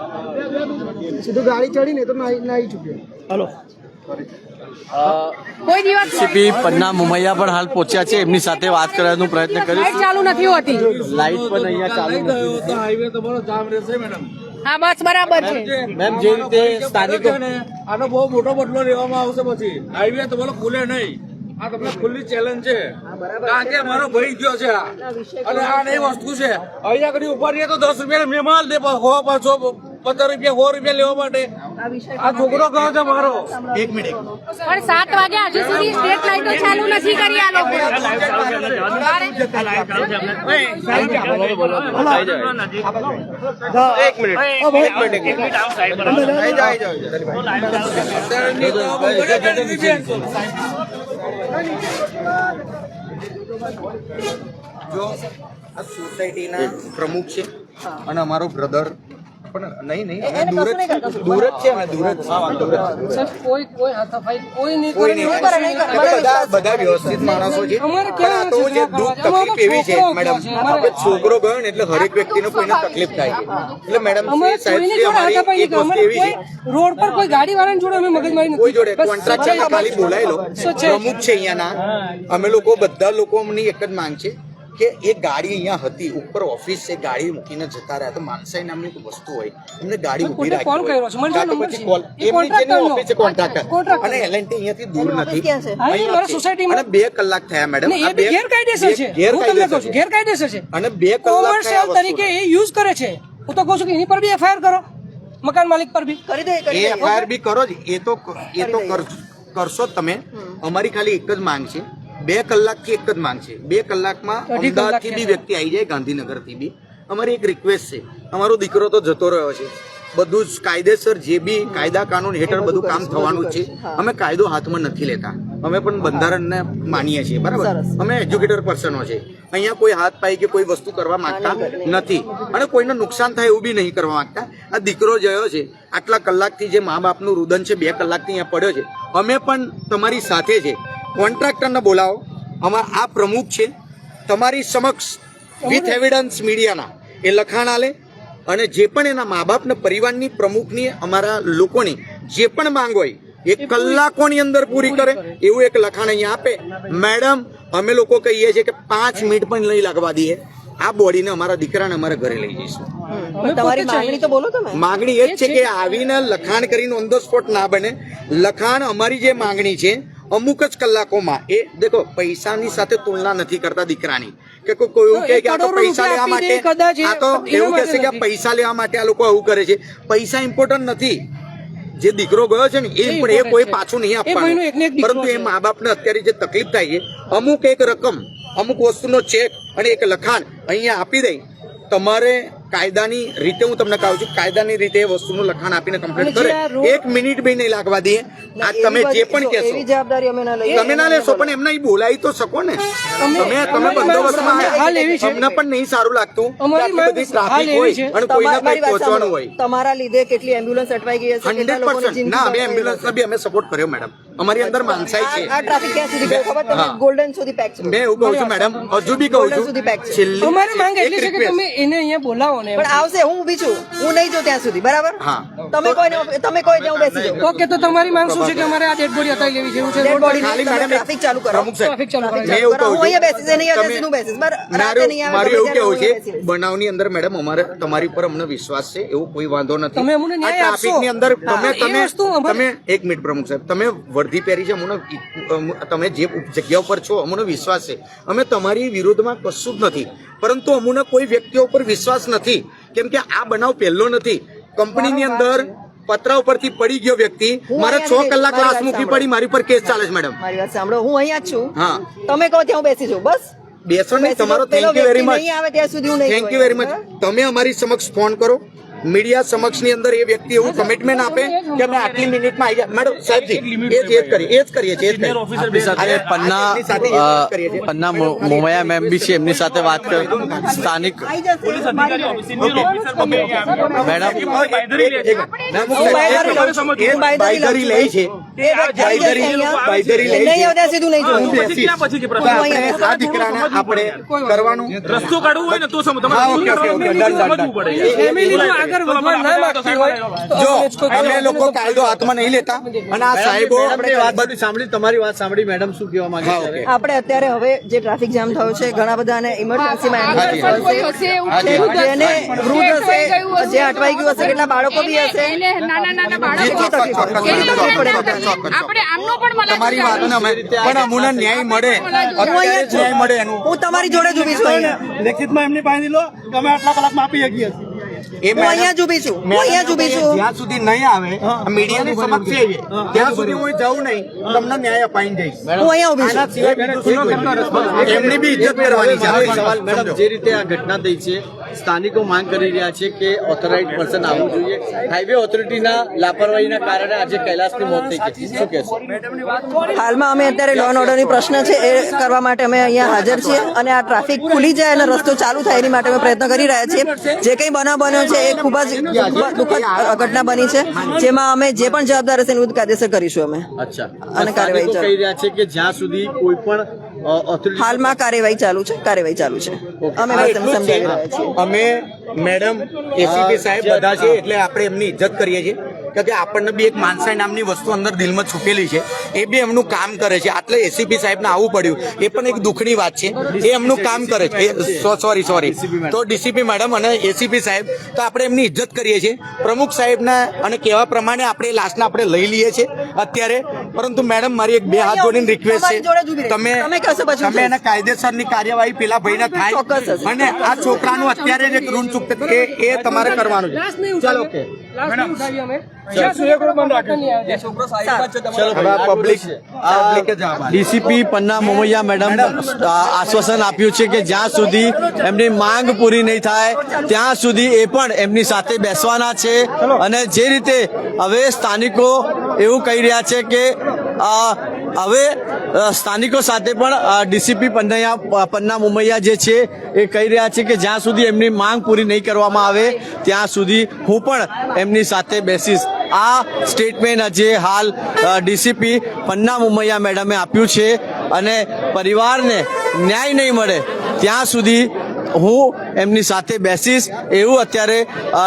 S10: સીધું ગાડી ચડીને તો નાઈ ચૂક્યો
S1: હાલો
S4: કોઈ દિવસ
S1: ડીસીપી પન્ના મોમૈયા પણ હાલ પહોંચ્યા છે એમની સાથે વાત કરવાનો પ્રયત્ન
S4: લાઈટ ચાલુ નથી હોતી
S1: લાઈટ પણ અહીંયા ચાલુ નથી
S13: તો હાઈવે તમારો જામ રહેશે મેડમ
S4: હા બસ બરાબર છે
S1: મેમ જે રીતે સ્થાનિકો
S13: આનો બહુ મોટો બદલો લેવામાં આવશે પછી હાઈવે તમારો ખુલે નહીં આ તમને ખુલ્લી ચેલેન્જ છે કારણ કે મારો ભાઈ ગયો છે અને આ નહીં વસ્તુ છે અહીંયા કદી ઉભા રહીએ તો 10 રૂપિયા મહેમાન દે 100 500 15 રૂપિયા 100 રૂપિયા લેવા માટે આ છોકરો ગયો છે મારો 1 મિનિટ
S4: પણ 7 વાગ્યા હજુ સુધી સ્ટ્રીટ લાઈટો ચાલુ નથી કરી આ લોકો
S8: જો આ સોસાયટીના પ્રમુખ છે અને અમારો બ્રધર પણ નહીં દૂર જ છે અમે દૂર જ બધા વ્યવસ્થિત માણસો છે પણ આ તો જે દુઃખ તકલીફ એવી છે મેડમ કે છોકરો ગયો ને એટલે હરેક વ્યક્તિને કોઈને તકલીફ થાય છે એટલે મેડમ સાહેબ અમારી એક વસ્તુ એવી છે
S10: રોડ પર કોઈ ગાડી વાળાને જોડે અમે મગજમારી
S8: કોઈ જોડે કોન્ટ્રાક્ટર ખાલી બોલાયેલો પ્રમુખ છે અહીંયાના અમે લોકો બધા લોકો અમની એક જ માંગ છે કે એ ગાડી અહીંયા હતી ઉપર ઓફિસ છે ગાડી મૂકીને જતા રહ્યા તો માનસાઈ નામની કોઈ વસ્તુ હોય એમને ગાડી ઉભી રાખી પછી કોલ એમની જેની ઓફિસ છે કોન્ટ્રાક્ટર અને એલએનટી અહીંયાથી દૂર નથી અને 2 કલાક થયા મેડમ આ ગેરકાયદેસર છે
S10: ગેરકાયદેસર છે
S8: અને 2 કલાક
S10: તરીકે એ યુઝ કરે છે હું તો કહું છું કે એની પર બી એફઆઈઆર કરો મકાન માલિક પર બી
S11: કરી દે
S8: એ એફઆઈઆર બી કરો જ એ તો કરશો જ તમે અમારી ખાલી એક જ માંગ છે 2 કલાકથી એક જ માંગ છે 2 કલાકમાં અમદાવાદથી બી વ્યક્તિ આવી જાય ગાંધીનગરથી બી અમારી એક રિક્વેસ્ટ છે અમારો દીકરો તો જતો રહ્યો છે બધું જ કાયદેસર જે બી કાયદા કાનૂન હેઠળ બધું કામ થવાનું છે અમે કાયદો હાથમાં નથી લેતા અમે પણ બંધારણને માનીએ છીએ, બરાબર. અમે એજ્યુકેટેડ પર્સનો છે. અહીંયા કોઈ હાથ પાઈ કે કોઈ વસ્તુ કરવા માંગતા નથી અને કોઈને નુકસાન થાય એવું બી નહીં કરવા માંગતા. આ દીકરો જયો છે આટલા કલાકથી, જે મા બાપનું રુદન છે 2 કલાકથી અહીંયા પડ્યો છે. અમે પણ તમારી સાથે છે. કોન્ટ્રાક્ટરને બોલાવો, આ પ્રમુખ છે, તમારી સમક્ષ વિથ એવિડન્સ મીડિયાના એ લખાણ આલે અને જે પણ એના મા બાપના પરિવારની પ્રમુખની અમારા લોકોની જે પણ માંગ હોય એ કલાકોની અંદર પૂરી કરે એવું એક લખાણ અહીંયા આપે. મેડમ, અમે લોકો કહીએ છીએ કે 5 મિનિટ પણ નહીં લાગવા દઈએ, આ બોડીને અમારા દીકરાને અમારા ઘરે લઈ જઈશું.
S2: તમારી માંગણી તો બોલો તમે.
S8: માંગણી એ જ છે કે આવીને લખાણ કરીને ઓન ધ સ્પોટ ના બને. લખાણ અમારી જે માંગણી છે અમુક જ કલાકોમાં, એ દેખો પૈસાની સાથે તુલના નથી કરતા દીકરાની, કે કોઈ એવું કહે કે આ તો પૈસા લેવા માટે, આ તો એવું કહે છે કે પૈસા લેવા માટે આ લોકો આવું કરે છે. પૈસા ઇમ્પોર્ટન્ટ નથી. જે દીકરો ગયો છે ને એ કોઈ પાછું નહીં આપવાનું, પરંતુ એ મા બાપને અત્યારે જે તકલીફ થાય છે, અમુક એક રકમ, અમુક વસ્તુનો ચેક અને એક લખાણ અહીંયા આપી દઈ. તમારે કાયદાની રીતે, હું તમને કહું છું, કાયદાની રીતે એ વસ્તુનું લખાણ આપીને કમ્પ્લીટ કરે. 1 મિનિટ બી નહીં લાગવા દઈએ. આ તમે જે પણ કહેશો તમે ના લેશો, પણ એમને બોલાવી તો શકો ને. તમે બંદોબસ્તમાં અમને પણ નહીં સારું લાગતું. બધી ટ્રાફિક હોય અને કોઈને કંઈ પહોંચવાનું હોય.
S2: તમારા લીધે કેટલી એમ્બ્યુલન્સ અટવાઈ ગઈ હશે,
S8: 100%. ના, અમે એમ્બ્યુલન્સ બી અમે સપોર્ટ કર્યો મેડમ. અમારી અંદર માનસાઈ છે.
S2: આ ટ્રાફિક ક્યાં સુધી ગયો ખબર તમને? ગોલ્ડન સુધી પેક છે.
S8: મેં એવું કહું છું મેડમ, હજુ બી કહું છું, છેલ્લી
S4: અમારી માંગ એટલી છે કે તમે એને અહીંયા બોલાવો ને.
S2: પણ આવશે, હું ઊભી છું, હું નહીં જો ત્યાં સુધી, બરાબર?
S8: હા,
S2: તમે કોઈ ત્યાં બેસી જાઓ.
S4: ઓકે, તો તમારી માંગ શું છે કે અમારે આ ડેડ બોડી હટાવી લેવી છે? એવું છે?
S2: ડેડ બોડી
S8: ખાલી મેડમ
S2: ટ્રાફિક ચાલુ કરો.
S8: પ્રમુખ સાહેબ,
S4: ટ્રાફિક ચાલુ કરો.
S8: મેં એવું કહું
S2: હું અહીંયા
S8: છું,
S2: બેસી નહીં આવે હું બેસીશ. રાતે નહીં આવે
S8: મારું એવું કેવું છે,
S2: બેસીશ.
S8: બનાવની અંદર મેડમ અમારે તમારી પર અમને વિશ્વાસ છે, એવું કોઈ વાંધો નથી.
S4: તમે અમને
S8: આ
S4: ન્યાય આપશો.
S8: ટ્રાફિકની અંદર
S4: એ વસ્તુ અમારે-
S8: તમે 1 મિનિટ પ્રમુખ સાહેબ, તમે વર્ધી પહેરી છે, તમે જે જગ્યા ઉપર છો અમને વિશ્વાસ છે. અમે તમારી વિરુદ્ધમાં કશું જ નથી, પરંતુ અમને કોઈ વ્યક્તિઓ પર વિશ્વાસ નથી, કેમ કે આ બનાવ પહેલો નથી. કંપનીની અંદર પતરા ઉપરથી પડી ગયો વ્યક્તિ, મારે 6 કલાક ક્લાસ મૂકી પડી, મારી પર કેસ ચાલે છે મેડમ.
S2: મારી વાત સાંભળો, હું અહીંયા જ છું.
S8: હા,
S2: તમે કહો ત્યાં હું બેસી જાઉં, બસ.
S8: બેસો નહીં, તમારો
S2: પેલો
S8: થેન્ક યુ વેરી
S2: વ્યક્તિ
S8: મચ.
S2: નહીં આવે ત્યાં સુધી હું નહીં
S8: થેન્ક યુ વેરી મચ. તમે અમારી સમક્ષ ફોન કરો, મીડિયા સમક્ષની અંદર એ વ્યક્તિ એવું કમિટમેન્ટ આપે કે અમે આટલી મિનિટમાં આવી ગયા. મેડમ સાહેબજી, એ જ કરીએ છીએ.
S1: આપણી સાથે પન્ના મોમયા મેમ બી છે, એમની સાથે વાત કર. સ્થાનિક
S8: બાયદરી લે છે, બાયદરી લે
S2: નહીં આવે ત્યાં સુધી હું નહીં જોઉં.
S8: આ દીકરાને આપણે કરવાનું
S13: રસ્તો કાઢવું હોય ને તો
S8: હા, okay, okay, okay, done, done, done.
S4: ફેમિલીનું આગળ વધવા ના માંગતી હોય તો
S8: જો અમે લોકો કાયદો હાથમાં નહીં લેતા અને આ સાહેબો
S1: બધું સાંભળી, તમારી વાત સાંભળી. મેડમ શું કહેવા માંગે
S8: હા,
S1: છે?
S8: ઓકે.
S2: આપણે અત્યારે હવે જે ટ્રાફિક જામ થયો છે, ઘણા બધાને ઇમરજન્સીમાં
S8: હાજી,
S4: કોઈ હશે એવું
S8: હાજી.
S2: જેને વૃદ્ધ હશે, જે અટવાઈ ગયું હશે, કેટલા બાળકો બી હશે.
S4: નાના
S8: જી, ચોક્કસ, ચોક્કસ,
S2: એની તકલીફ પડે
S8: ચોક્કસ,
S2: બધાને.
S8: ચોક્કસ.
S4: આપણે આમનો પણ મદદ
S8: તમારી વાતને અમે પણ અમને ન્યાય મળે, અત્યારે જ ન્યાય મળે એનું.
S2: હું તમારી જોડે જ ઊભી છું અહીંયા.
S9: લેખિતમાં એમની પાસે લો કે અમે આટલા કલાકમાં આપી શકીએ છીએ.
S8: એ
S2: હું અહીંયા જ ઊભી છું. હું અહીંયા જ ઊભી છું.
S8: જ્યાં સુધી નહીં આવે મીડિયાની સમક્ષ છે, ત્યાં સુધી હું જવું નહીં, તમને ન્યાય અપાઈને જઈશ.
S2: હું અહીંયા ઊભી
S8: આના
S2: છું.
S8: સિવાય બીજું શું જોઈએ? એમની બી ઇજ્જત કરવાની છે.
S1: એક સવાલ મેડમ, જે રીતે આ ઘટના થઈ છે, સ્થાનિકો માંગ કરી રહ્યા છે કે ઓથોરાઇઝ પર્સન આવવું જોઈએ. હાઈવે ઓથોરિટીના લાપરવાહીના કારણે આજે કૈલાસની મોત થઈ ગઈ. શું કહેશો?
S2: હાલમાં અમે અત્યારે લો એન્ડ ઓર્ડરની પ્રશ્ન છે એ કરવા માટે અમે અહીંયા હાજર છીએ અને આ ટ્રાફિક ખુલી જાય અને રસ્તો ચાલુ થાય એની માટે અમે પ્રયત્ન કરી રહ્યા છીએ. જે કંઈ બનાવ બન્યો છે એ ખૂબ જ દુઃખદ ઘટના બની છે, જેમાં અમે જે પણ જવાબદાર હશે એનું કાયદેસર કરીશું અમે.
S1: અચ્છા,
S2: અને કાર્યવાહી
S1: સ્થાનિકો કહી રહ્યા છે કે જ્યાં સુધી કોઈ પણ ઓથોરિટી
S2: હાલમાં કાર્યવાહી ચાલુ છે. અમે બસ એમ સમજાવી રહ્યા છીએ.
S8: અમે મેડમ એસીપી સાહેબ બધા છે એટલે આપણે એમની ઇજ્જત કરીએ છીએ, કે આપણને બી એક માનસાઈ નામની વસ્તુ અંદર દિલમાં છુપેલી છે, એ બી એમનું કામ કરે છે. આટલે એસીપી સાહેબને આવવું પડ્યું એ પણ એક દુઃખની વાત છે. એ એમનું કામ કરે છે. સોરી તો ડીસીપી મેડમ અને એસીપી સાહેબ, તો આપણે એમની ઇજ્જત કરીએ છીએ. પ્રમુખ સાહેબના અને કહેવા પ્રમાણે આપણે લાશને આપણે લઈ લઈએ છીએ અત્યારે, પરંતુ મેડમ મારી એક 2 હાથ જોડીને રિક્વેસ્ટ છે, તમે એના કાયદેસરની કાર્યવાહી પેલા ભાઈને થાય અને આ છોકરાનું અત્યારે જે ઋણ ચૂકતે એ તમારે કરવાનું છે. ચાલો, ઓકે.
S1: ડીસીપી પન્ના મોમૈયા મેડમ આશ્વાસન આપ્યું છે કે જ્યાં સુધી એમની માંગ પૂરી નહીં થાય ત્યાં સુધી એ પણ એમની સાથે બેસવાના છે. અને જે રીતે હવે સ્થાનિકો એવું કહી રહ્યા છે કે હવે સ્થાનિકો સાથે પણ ડીસીપી પન્ના મુમૈયા જે છે એ કહી રહ્યા છે કે જ્યાં સુધી એમની માંગ પૂરી નહીં કરવામાં આવે ત્યાં સુધી હું પણ એમની સાથે બેસીશ. આ સ્ટેટમેન્ટ જે હાલ ડીસીપી પન્ના મુમૈયા મેડમે આપ્યું છે અને પરિવારને ન્યાય નહીં મળે ત્યાં સુધી હું એમની સાથે બેસીશ એવું અત્યારે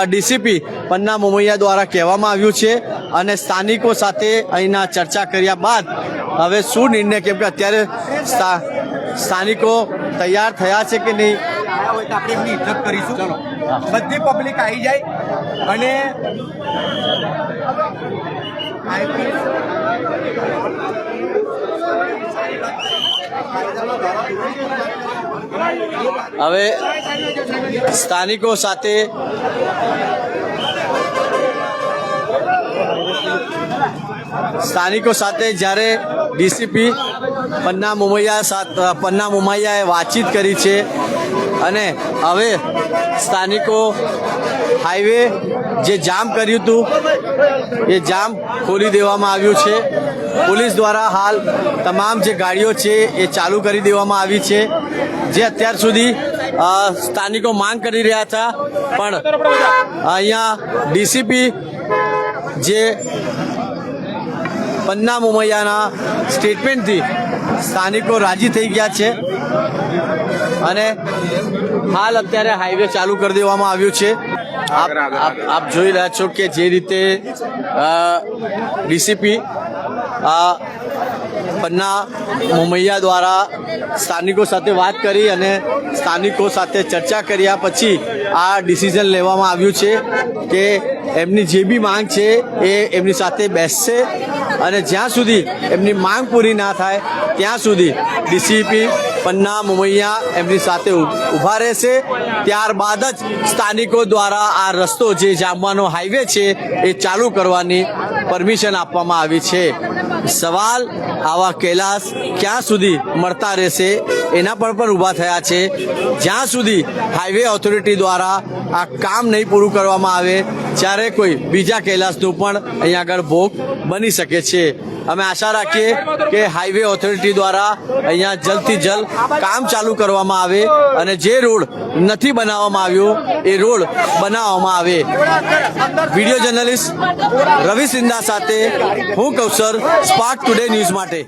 S1: ડીસીપી પન્ના મુમૈયા દ્વારા કહેવામાં આવ્યું છે. અને સ્થાનિકો સાથે અહીંના ચર્ચા કર્યા બાદ હવે શું નિર્ણય, કેમ કે અત્યારે સ્થાનિકો તૈયાર થયા છે કે નહીં,
S8: આપણે એમની ઇજ્જત કરીશું. ચલો બધી પબ્લિક આવી જાય અને
S1: હવે સ્થાનિકો સાથે જ્યારે ડીસીપી પન્ના મુમૈયાએ વાતચીત કરી છે અને હવે સ્થાનિકો હાઈવે જે જામ કર્યું હતું એ જામ ખોલી દેવામાં આવ્યું છે. પોલીસ દ્વારા હાલ તમામ જે ગાડીઓ છે એ ચાલુ કરી દેવામાં આવી છે. જે અત્યાર સુધી સ્થાનિકો માંગ કરી રહ્યા હતા પણ અહીંયા ડીસીપી જે પન્ના મુમૈયાના સ્ટેટમેન્ટથી સ્થાનિકો રાજી થઈ ગયા છે અને હાલ અત્યારે હાઈવે ચાલુ કરી દેવામાં આવ્યું છે. આપ જોઈ રહ્યા છો કે જે રીતે ડીસીપી પન્ના મુમૈયા દ્વારા સ્થાનિકો સાથે વાત કરી અને સ્થાનિકો સાથે ચર્ચા કર્યા પછી આ ડિસિઝન લેવામાં આવ્યું છે કે એમની જે બી માંગ છે એ એમની સાથે બેસશે અને જ્યાં સુધી એમની માંગ પૂરી ના થાય ત્યાં સુધી ડીસીપી પન્ના મુમૈયા એમની સાથે ઊભા રહેશે. ત્યારબાદ જ સ્થાનિકો દ્વારા આ રસ્તો જે જામવાનો હાઈવે છે એ ચાલુ કરવાની પરમિશન આપવામાં આવી છે. સવાલ આવા કૈલાસ ક્યાં સુધી મળતા રહેશે એના પર પણ ઊભા થયા છે. જ્યાં સુધી હાઈવે ઓથોરિટી દ્વારા આ કામ નહીં પૂરું કરવામાં આવે ત્યારે કોઈ બીજા કૈલાસનું પણ અહીંયા આગળ ભોગ બની શકે છે. અમે આશા રાખીએ કે હાઈવે ઓથોરિટી દ્વારા અહીંયા જલ્દથી જલ્દ કામ ચાલુ કરવામાં આવે અને જે રોડ નથી બનાવવામાં આવ્યો એ રોડ બનાવવામાં આવે. વિડીયો જર્નલિસ્ટ રવિ સિંધા સાથે હું કૌશર, સ્પાર્ક ટુડે ન્યૂઝ માટે.